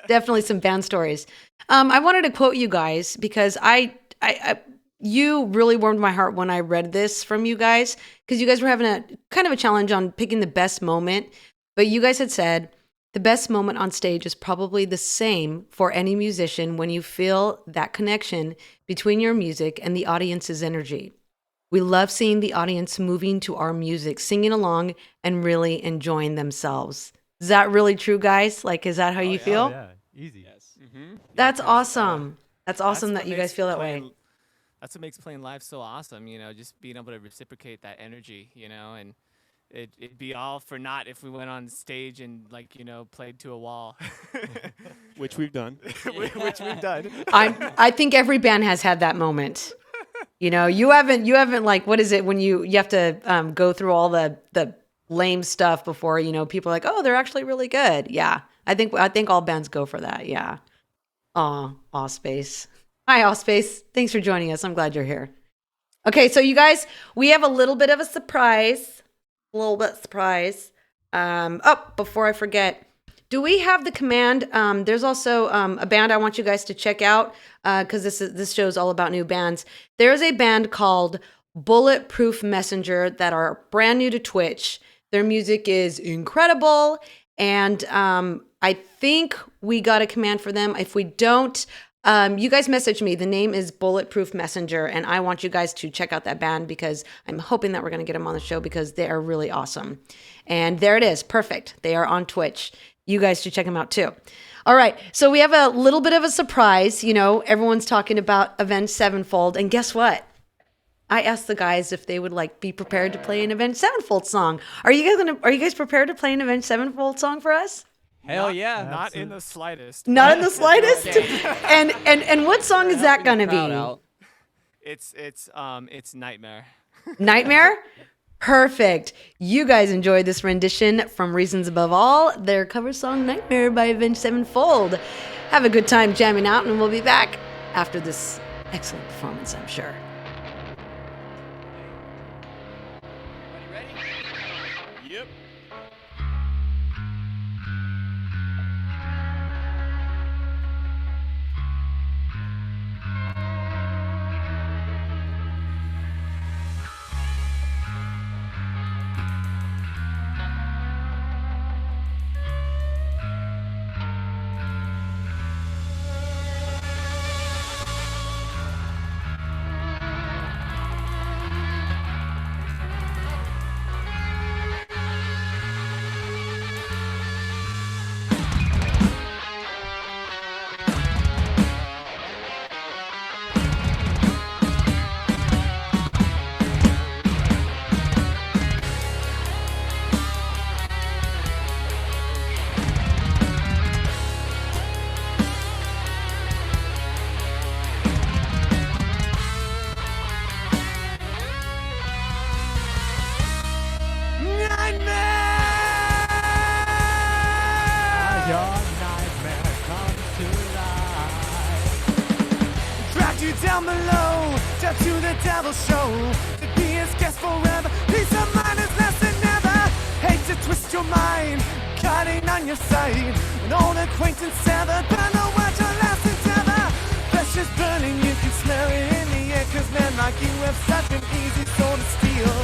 Definitely some band stories. I wanted to quote you guys because you really warmed my heart when I read this from you guys, because you guys were having a kind of a challenge on picking the best moment. But you guys had said the best moment on stage is probably the same for any musician when you feel that connection between your music and the audience's energy. We love seeing the audience moving to our music, singing along, and really enjoying themselves. Is that really true, guys? Like, is that how you yeah. feel? Oh, yeah, easy. Yes. Mm-hmm. That's awesome. That's awesome That's that what you guys makes feel that way. playing- That's what makes playing live so awesome, you know, just being able to reciprocate that energy, you know, and it'd be all for naught if we went on stage and, like, you know, played to a wall. Which we've done. Which we've done. I think every band has had that moment. You know, you haven't like, what is it when you have to go through all the lame stuff before, you know, people are like, oh, they're actually really good. Yeah. I think all bands go for that. Yeah. Aw, Space. Hi, Aw Space. Thanks for joining us. I'm glad you're here. Okay, so you guys, we have a little bit of a surprise. Before I forget, do we have the command? There's also a band I want you guys to check out because this show is all about new bands. There's a band called Bulletproof Messenger that are brand new to Twitch. Their music is incredible, and I think we got a command for them. If we don't, you guys message me. The name is Bulletproof Messenger, and I want you guys to check out that band because I'm hoping that we're going to get them on the show because they are really awesome. And there it is. Perfect. They are on Twitch. You guys should check them out too. All right. So we have a little bit of a surprise. You know, everyone's talking about Avenged Sevenfold. And guess what? I asked the guys if they would like be prepared to play an Avenged Sevenfold song. Are you guys prepared to play an Avenged Sevenfold song for us? Hell yeah. Not in the slightest. Not in the slightest. And what song is that gonna Crowd be? out. It's Nightmare. Nightmare? Perfect. You guys enjoyed this rendition from Reasons Above All, their cover song Nightmare by Avenged Sevenfold. Have a good time jamming out, and we'll be back after this excellent performance, I'm sure. Yep. Your nightmare comes to life. Dragged you down below, down to the devil's show. To be his guest forever, peace of mind is less than ever. Hate to twist your mind, cutting on your side. An old acquaintance severed, but no word to last endeavor. Flesh is burning, you can smell it in the air. 'Cause men like you have such an easy soul to steal.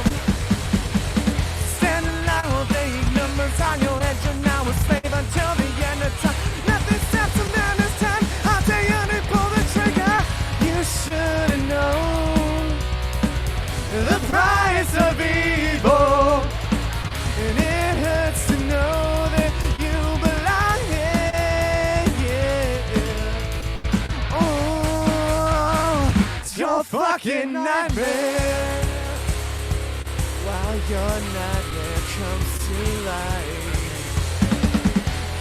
Stand in line while they eat numbers on your head. You're now a slave until the end of time. Nothing stops a man this time. I'll tell you to pull the trigger. You should have known the price of evil. And it hurts to know that you belong here. Yeah. Oh, it's your fucking nightmare. While your nightmare comes to life.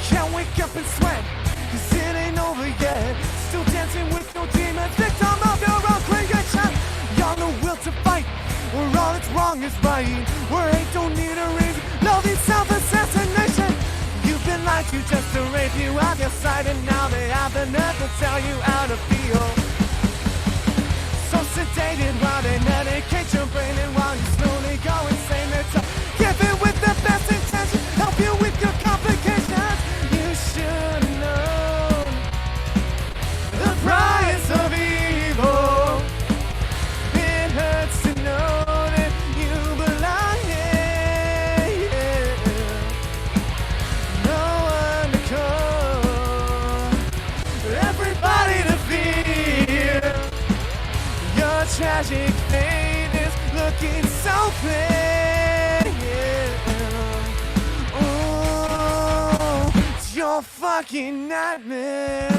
Can't wake up and sweat, 'cause it ain't over yet. Still dancing with your demons, victim of your own creation. Y'all no will to fight, where all that's wrong is right. Where hate don't need a reason, love is self-assassination. You've been lied to just to rape you out your sight. And now they have the nerve to tell you how to feel. So sedated while they medicate your brain. And while you slowly go insane, they talk, give it with the best intention, help you with your complications. You should know the price of evil. It hurts to know that you belong here. Yeah. No one to call, everybody to fear. Your tragic fate is looking so clear. Yeah. Oh, it's your fucking nightmare.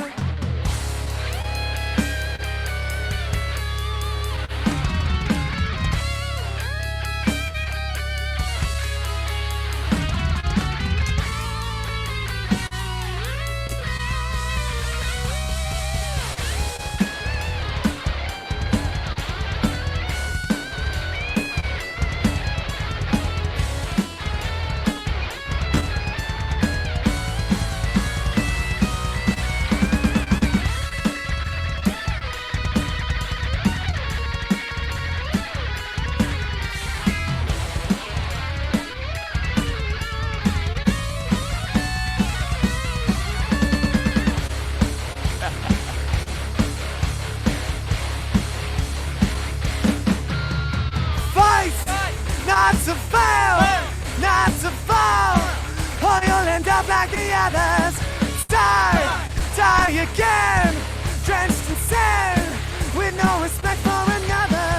Not to fail, not to fall, or you'll end up like the others. Die again, drenched in sin, with no respect for another.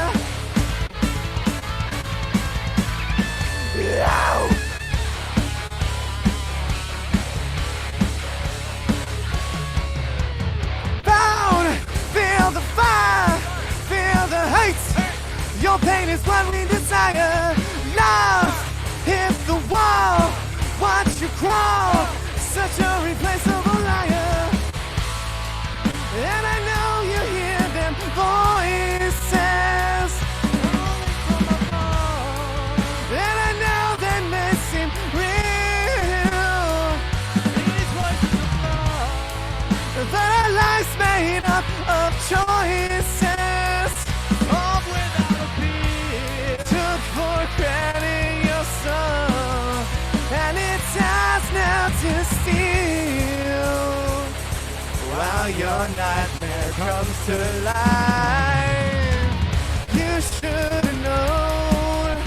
Ow. Pain is what we desire. Love hit the wall. Watch you crawl. Such a replaceable liar. And I know you hear them voices. And I know they may seem real. These voices are but our life's made up of choices. All without a beat. Took for granted your soul. And it's ours now to steal. While your nightmare comes to life, you should have known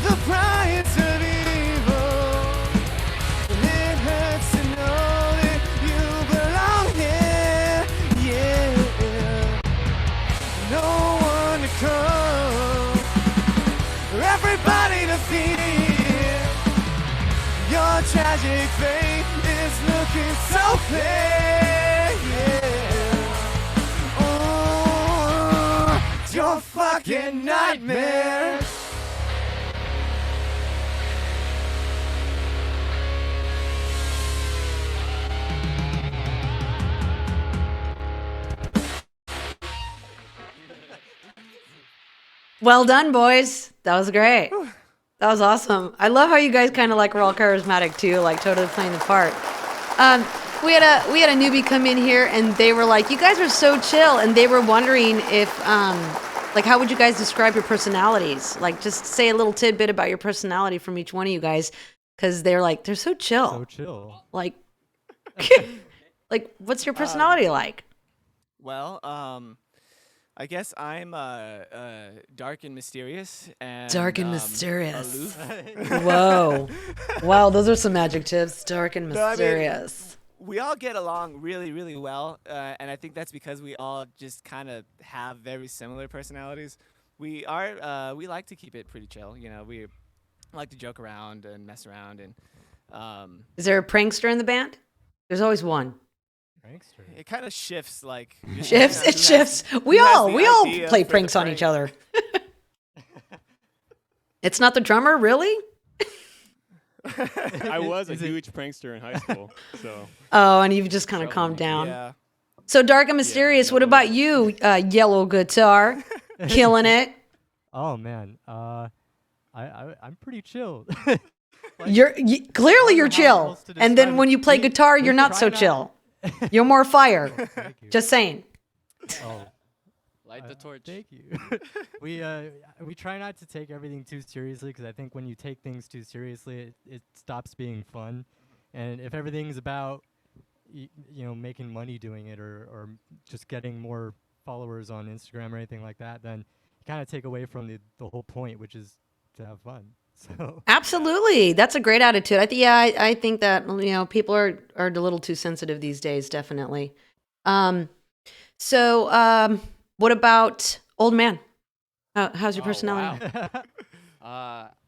the price of evil. And it hurts to know that you belong here. Yeah, no one to come, everybody to fear. Your tragic fate is looking so clear, yeah. Oh, it's your fucking nightmare. Well done, boys. That was great. That was awesome. I love how you guys kind of like were all charismatic too, like totally playing the part. We had a newbie come in here and they were like, "You guys are so chill," and they were wondering if like how would you guys describe your personalities? Like just say a little tidbit about your personality from each one of you guys, because they're like they're so chill. So chill. Like, like what's your personality like? Well, I guess I'm dark and mysterious and Dark and mysterious. aloof. Whoa, wow, those are some adjectives. Dark and No, I mean- mysterious. We all get along really, really well, and I think that's because we all just kind of have very similar personalities. We like to keep it pretty chill. You know, we like to joke around and mess around, and Is there a prankster in the band? There's always one. Prankster. it kind of shifts. Like Shifts. It shifts. We who has all the idea play for the pranks on each prank? other. It's not the drummer, really? I was a Is it- huge prankster in high school, so Oh, and you've just kind of calmed down. Yeah. So dark and mysterious. What about you, yellow guitar, killing it? Oh man, I'm pretty chill. Clearly you're don't know how chill, else to and then describe when it. you play We- guitar, we you're not try so not- chill. You're more fire. Thank you. Just saying. Oh, Light the torch. Thank you. we try not to take everything too seriously because I think when you take things too seriously, it stops being fun. And if everything's about making money doing it or just getting more followers on Instagram or anything like that, then you kind of take away from the whole point, which is to have fun. So Absolutely, that's a great attitude. I think that people are a little too sensitive these days. Definitely. What about old man? How's your Oh, personality?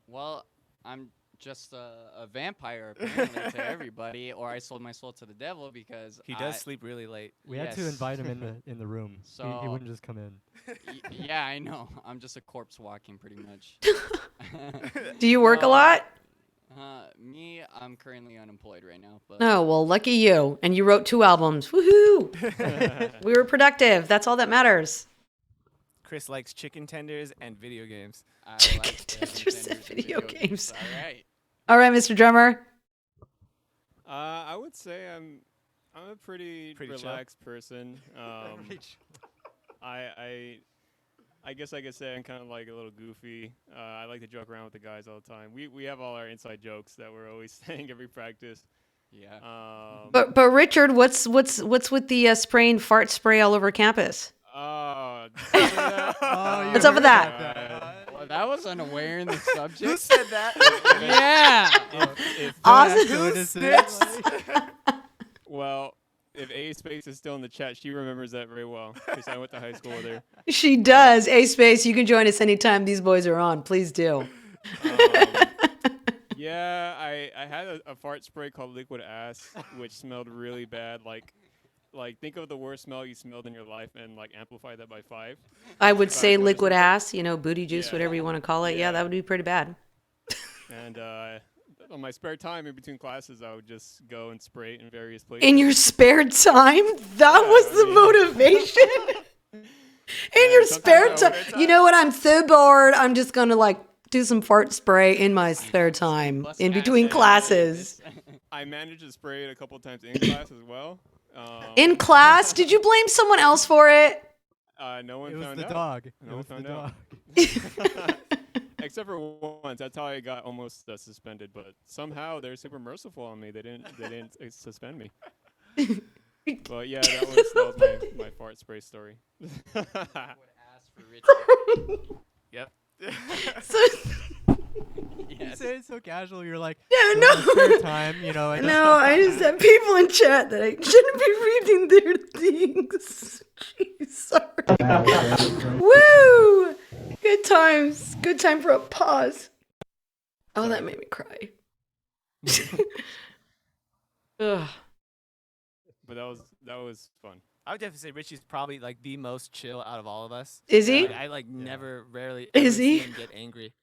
Well, I'm just a vampire apparently to everybody, or I sold my soul to the devil because He does sleep really late. we had to Yes. invite him in the room. He So- wouldn't just come in. Yeah, I know. I'm just a corpse walking pretty much. Do you work a No, lot? Me, I'm currently unemployed right now. But Oh, well, lucky you. And you wrote 2 albums. Woohoo! We were productive. That's all that matters. Chris likes chicken tenders and video games. I Chicken like tenders and video games. All right. All right, Mr. Drummer. I would say I'm a pretty Pretty chill. relaxed person. I guess I could say I'm kind of like a little goofy. I like to joke around with the guys all the time. We have all our inside jokes that we're always saying every practice. Yeah. But Richard, what's with the spraying fart spray all over campus? Oh, What's up with that? Well, that was unaware in the subject. Who said that? Yeah. Awesome. Well, if A Space is still in the chat, she remembers that very well because I went to high school with her. She does. A Space, you can join us anytime these boys are on. Please do. Yeah, I had a fart spray called Liquid Ass, which smelled really bad. Like like think of the worst smell you smelled in your life and like amplify that by 5. I would About say noticing liquid that. ass, booty juice, Yeah. whatever you want to call it. Yeah, Yeah. that would be pretty bad. And on my spare time in between classes, I would just go and spray it in various places. In your spare time? That Yeah, was I the mean- motivation? In your spare sometimes time? You know what? I'm so bored. I'm just going to like do some fart spray in my spare time Bust in ass between and classes. I managed to spray it a couple times in class as well. In class? Did you blame someone else for it? No one It was found the out. dog. It No one was the found out. dog. Except for once. That's how I got almost suspended. But somehow they're super merciful on me. They didn't suspend me. But yeah, that was my fart spray story. Would ask for Richie. Yep. So, You Yes. say it so casual. You're like, yeah, "In my spare no. time, I just- No, I just have people in chat that I shouldn't be reading their things. Jeez, sorry. Woo! Good times. Good time for a pause. Oh, that made me cry. Ugh. But that was fun. I would definitely say Richie's probably like the most chill out of all of us. Is he? Like, I like never, rarely Is ever see he? him get angry.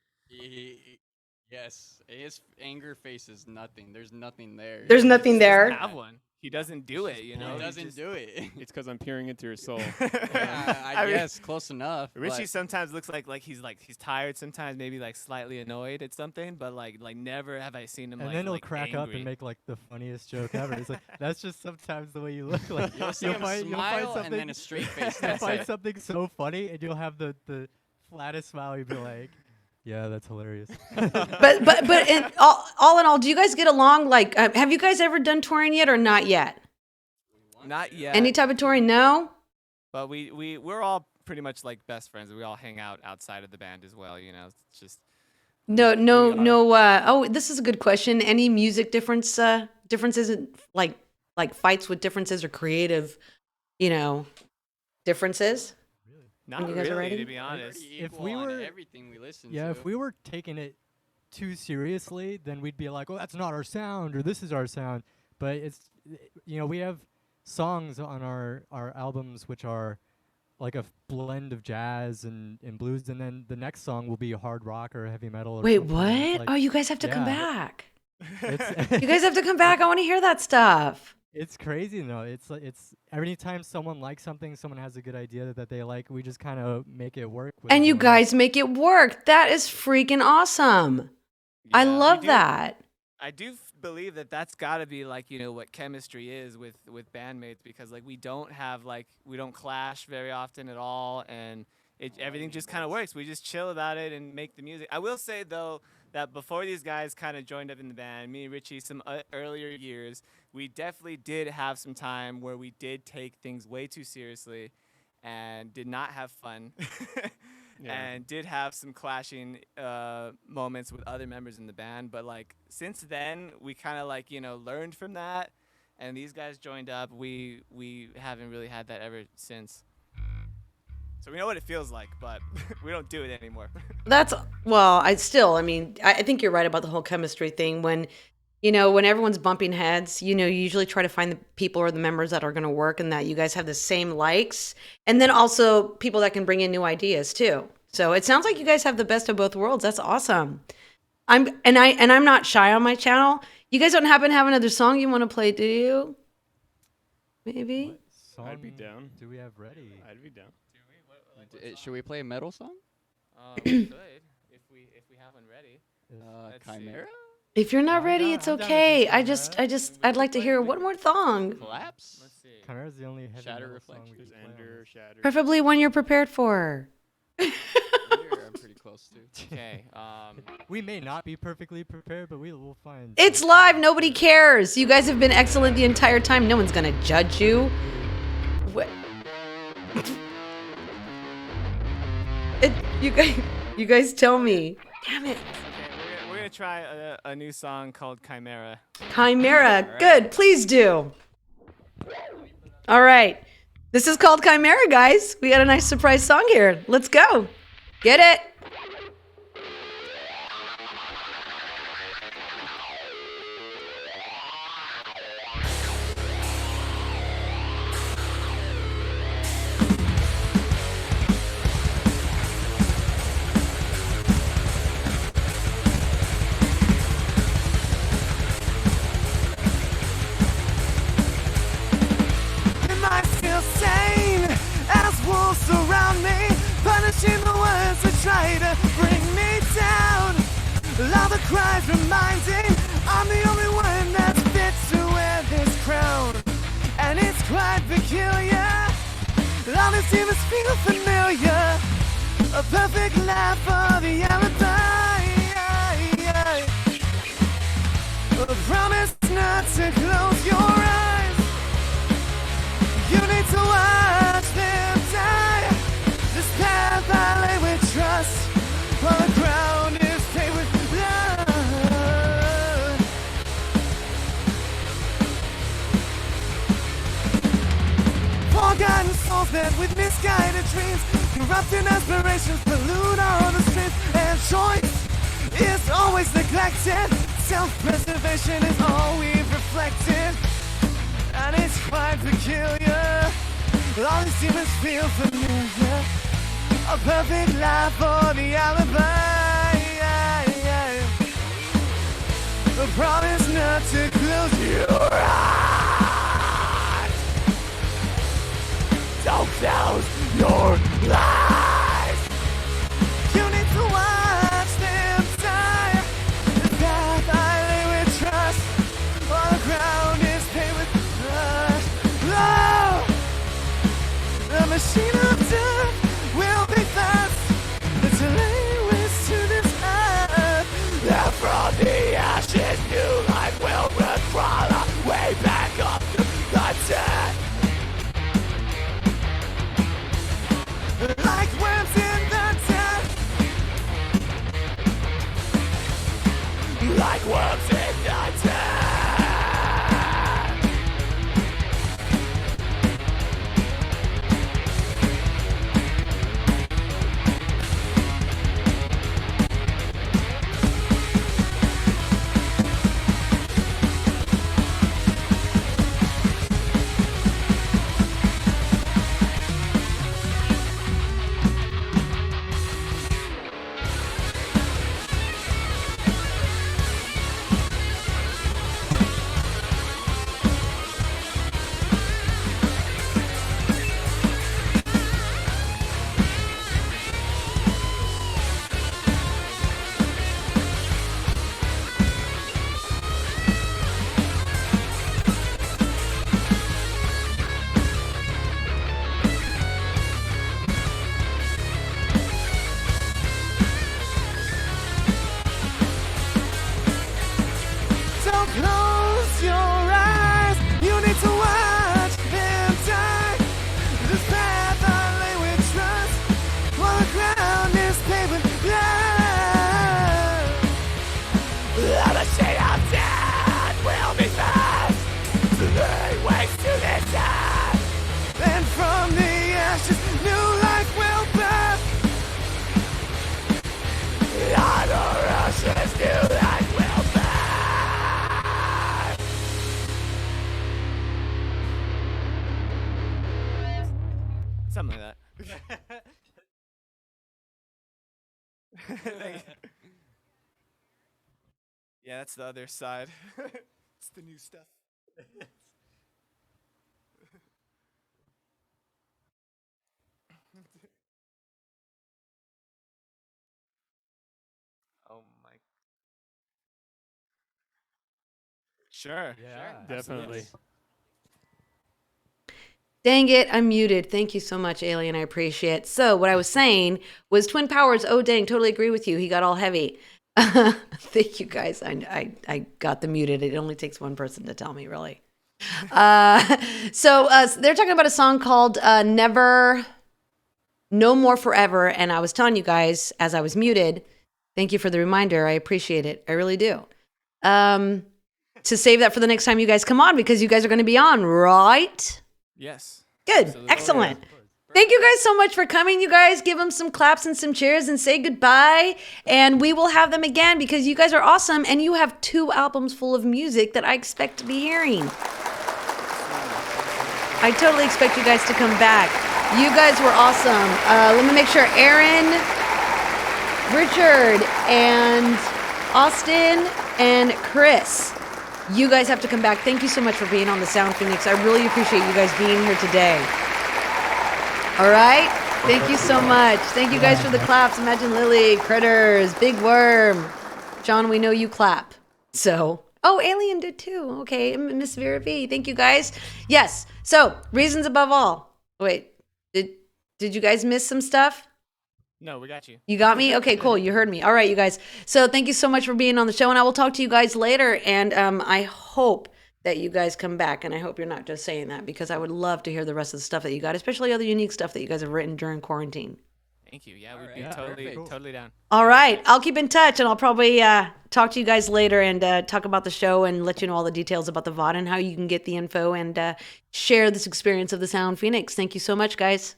Yes, his anger face is nothing. There's nothing there. There's nothing He there. doesn't have one. He doesn't do it, you know. He He doesn't just- do it. It's because I'm peering into your soul. Yeah, I mean, guess close enough. Richie but sometimes looks like he's tired. Sometimes maybe like slightly annoyed at something, but like never have I seen him. And like, then he'll like, crack up angry. and make like the funniest joke ever. It's like that's just sometimes the way you look. Like You'll see him find smile something, and then a straight face. you'll That's find it. something so funny, and you'll have the flattest smile. You'll be like, "Yeah, that's hilarious." But all in all, do you guys get along? Like, have you guys ever done touring yet or not yet? Not yet. Any type of touring? No? But we're all pretty much like best friends. We all hang out outside of the band as well. You know, it's just No, no, We are. no. Oh, this is a good question. Any music differences, like fights with differences or creative, differences? not you guys are really, ready? to be honest. Pretty If equal we on were- everything we listen Yeah, to. if we were taking it too seriously, then we'd be like, "Oh, that's not our sound," or "This is our sound." But it's, we have songs on our albums which are like a blend of jazz and blues, and then the next song will be hard rock or heavy metal. Or Wait, something. It's what? like- Oh, you guys have to come yeah. back. it's You guys have to come back. I want to hear that stuff. It's crazy though. It's like every time someone likes something, someone has a good idea that they like, we just kind of make it work. With And you everyone else. guys make it work. That is freaking awesome. I Yeah, we love do- that. I do believe that that's got to be like what chemistry is with bandmates, because like we don't clash very often at all, and everything just kind of works. We just chill about it and make the music. I will say though that before these guys kind of joined up in the band, me and Richie, some earlier years, we definitely did have some time where we did take things way too seriously and did not have fun. Yeah. And did have some clashing moments with other members in the band, but like since then we kind of learned from that, and these guys joined up. We haven't really had that ever since, so we know what it feels like, but we don't do it anymore. I think you're right about the whole chemistry thing. When everyone's bumping heads, you usually try to find the people or the members that are going to work and that you guys have the same likes. And then also people that can bring in new ideas too. So it sounds like you guys have the best of both worlds. That's awesome. I'm not shy on my channel. You guys don't happen to have another song you want to play, do you? Maybe? What I'd be song down. Do we have ready? I'd be down. Should we play a metal song? We could if we have one ready. Let's see. Chimera? If you're not I'm ready, down- it's I'm down to do okay. Chimera. I'd like to hear one more song. Collapse? Let's see. Chimera's the only heavy Shatter metal song we Reflections. There's can play on Ender, this. Shatter. Preferably one you're prepared for. I'm pretty close to. Okay. We may not be perfectly prepared, but we'll find. It's live. Nobody cares. You guys have been excellent the entire time. No one's gonna judge you. What? You guys tell me. Damn it. Okay, we're gonna try a new song called Chimera. Chimera. Good. Please do. All right. This is called Chimera, guys. We got a nice surprise song here. Let's go. Get it? Watching the words that try to bring me down. All the cries reminding I'm the only one that's fit to wear this crown. And it's quite peculiar. All these demons feel familiar. A perfect laugh for the alibi. Promise not to close your eyes. You need to watch them die. This path I lay with trust, while the ground is paved with blood. Forgotten souls met with misguided dreams. Corrupting aspirations pollute all the streams. And choice is always neglected. Self-preservation is all we've reflected. And it's quite peculiar. All these demons feel familiar. A perfect life for the alibi. A promise not to close your eyes. Don't close your eyes. You need to watch them die. The path I lay with trust, while the ground is paved with blood. Oh! The machine of death will be fast. It's a lay waste to this earth. And from the ashes, new life will crawl our way back up to the dead. Like worms in the dead. Like worms in the dead. Don't close your eyes. You need to watch them die. This path I lay with trust, while the ground is paved with blood. The machine of death will be fast. To lay waste to this earth. And from the ashes, new life will birth. Out of ashes, new life will birth. Something like that. Thank you. Yeah, that's the other side. It's the new stuff. Oh my. Sure. Yeah, Definitely. Dang it, I'm muted. Thank you so much, Alien. I appreciate it. So, what I was saying was Twin Powers. Oh, dang, totally agree with you. He got all heavy. Thank you, guys. I got the muted. It only takes one person to tell me, really. So, they're talking about a song called Never, No More Forever. And I was telling you guys as I was muted, thank you for the reminder. I appreciate it. I really do. To save that for the next time you guys come on, because you guys are going to be on, right? Yes. Good. Absolutely. Excellent. Thank you guys so much for coming. You guys give them some claps and some cheers and say goodbye. And we will have them again because you guys are awesome. And you have 2 albums full of music that I expect to be hearing. I totally expect you guys to come back. You guys were awesome. Let me make sure Aaron, Richard, and Austin, and Chris. You guys have to come back. Thank you so much for being on the Sound Phoenix. I really appreciate you guys being here today. All right? Thank you so much. Thank you guys for the claps. Imagine Lily, Critters, Big Worm. Sean, we know you clap. So, oh, Alien did too. Okay, Miss Vera V. Thank you guys. Yes. So, reasons above all. Wait, did you guys miss some stuff? No, we got you. You got me? Okay, cool. You heard me. All right, you guys. So thank you so much for being on the show, and I will talk to you guys later. And I hope that you guys come back, and I hope you're not just saying that, because I would love to hear the rest of the stuff that you got, especially other unique stuff that you guys have written during quarantine. Thank you. Yeah, we'd Alright, be yeah, totally, perfect. totally down. All right, I'll keep in touch, and I'll probably talk to you guys later and talk about the show and let you know all the details about the VOD and how you can get the info and share this experience of the Sound Phoenix. Thank you so much, guys.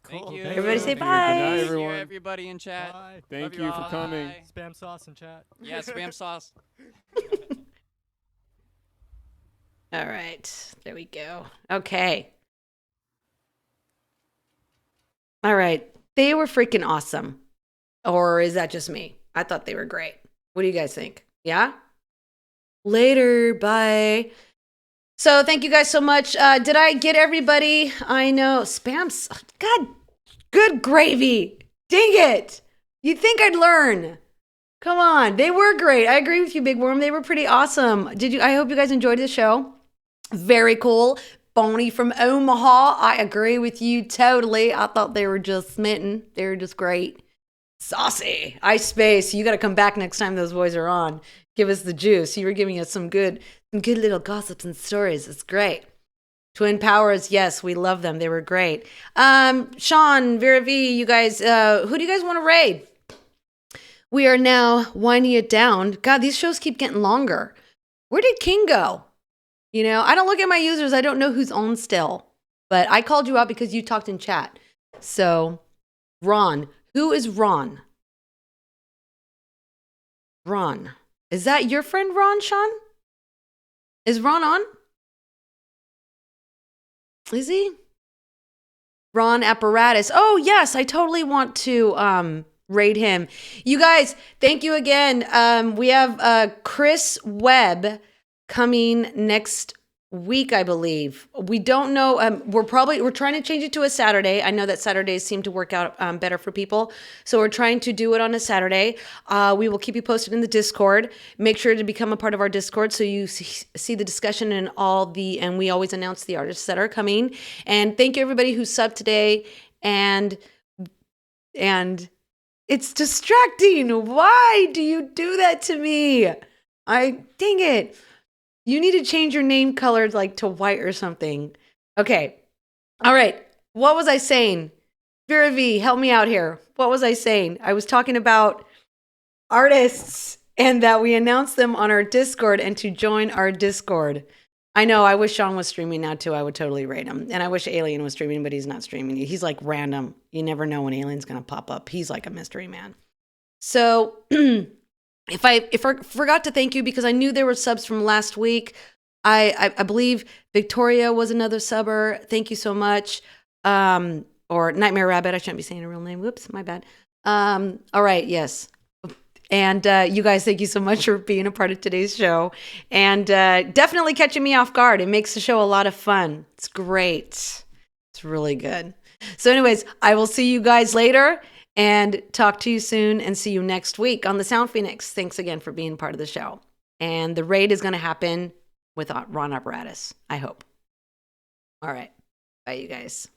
Thank Cool. you. Thank Everybody say Good bye. night, See you, everyone. everybody in chat. Bye. Thank you you for all. coming. Bye. Spam sauce in chat. Yeah, spam sauce. All right, there we go. Okay. All right, they were freaking awesome. Or is that just me? I thought they were great. What do you guys think? Yeah? Later, bye. So thank you guys so much. Did I get everybody? I know. Spams. God, good gravy. Dang it. You'd think I'd learn. Come on. They were great. I agree with you, Big Worm. They were pretty awesome. I hope you guys enjoyed the show. Very cool. Bonnie from Omaha. I agree with you totally. I thought they were just smitten. They were just great. Saucy. Ice Space. You got to come back next time those boys are on. Give us the juice. You were giving us some good little gossips and stories. It's great. Twin Powers. Yes, we love them. They were great. Sean, Vera V, you guys, who do you guys want to raid? We are now winding it down. God, these shows keep getting longer. Where did King go? You know, I don't look at my users. I don't know who's on still. But I called you out because you talked in chat. So, Ron. Who is Ron? Ron. Is that your friend Ron, Sean? Is Ron on? Is he? Ron Apparatus. Oh, yes. I totally want to raid him. You guys, thank you again. We have Chris Webb coming next week, I believe. We don't know. We're trying to change it to a Saturday. I know that Saturdays seem to work out better for people. So we're trying to do it on a Saturday. We will keep you posted in the Discord. Make sure to become a part of our Discord so you see the discussion and and we always announce the artists that are coming. And thank you everybody who subbed today. And it's distracting. Why do you do that to me? Dang it. You need to change your name color like to white or something. Okay. All right. What was I saying? Vera V, help me out here. What was I saying? I was talking about artists and that we announced them on our Discord and to join our Discord. I know. I wish Sean was streaming now too. I would totally rate him. And I wish Alien was streaming, but he's not streaming. He's like random. You never know when Alien's going to pop up. He's like a mystery man. So If I forgot to thank you because I knew there were subs from last week, I believe Victoria was another subber. Thank you so much. Or Nightmare Rabbit. I shouldn't be saying a real name. Whoops, my bad. All right, yes. And you guys, thank you so much for being a part of today's show. And definitely catching me off guard. It makes the show a lot of fun. It's great. It's really good. So anyways, I will see you guys later. And talk to you soon and see you next week on the Sound Phoenix. Thanks again for being part of the show. And the raid is going to happen with Ron Apparatus, I hope. All right. Bye, you guys.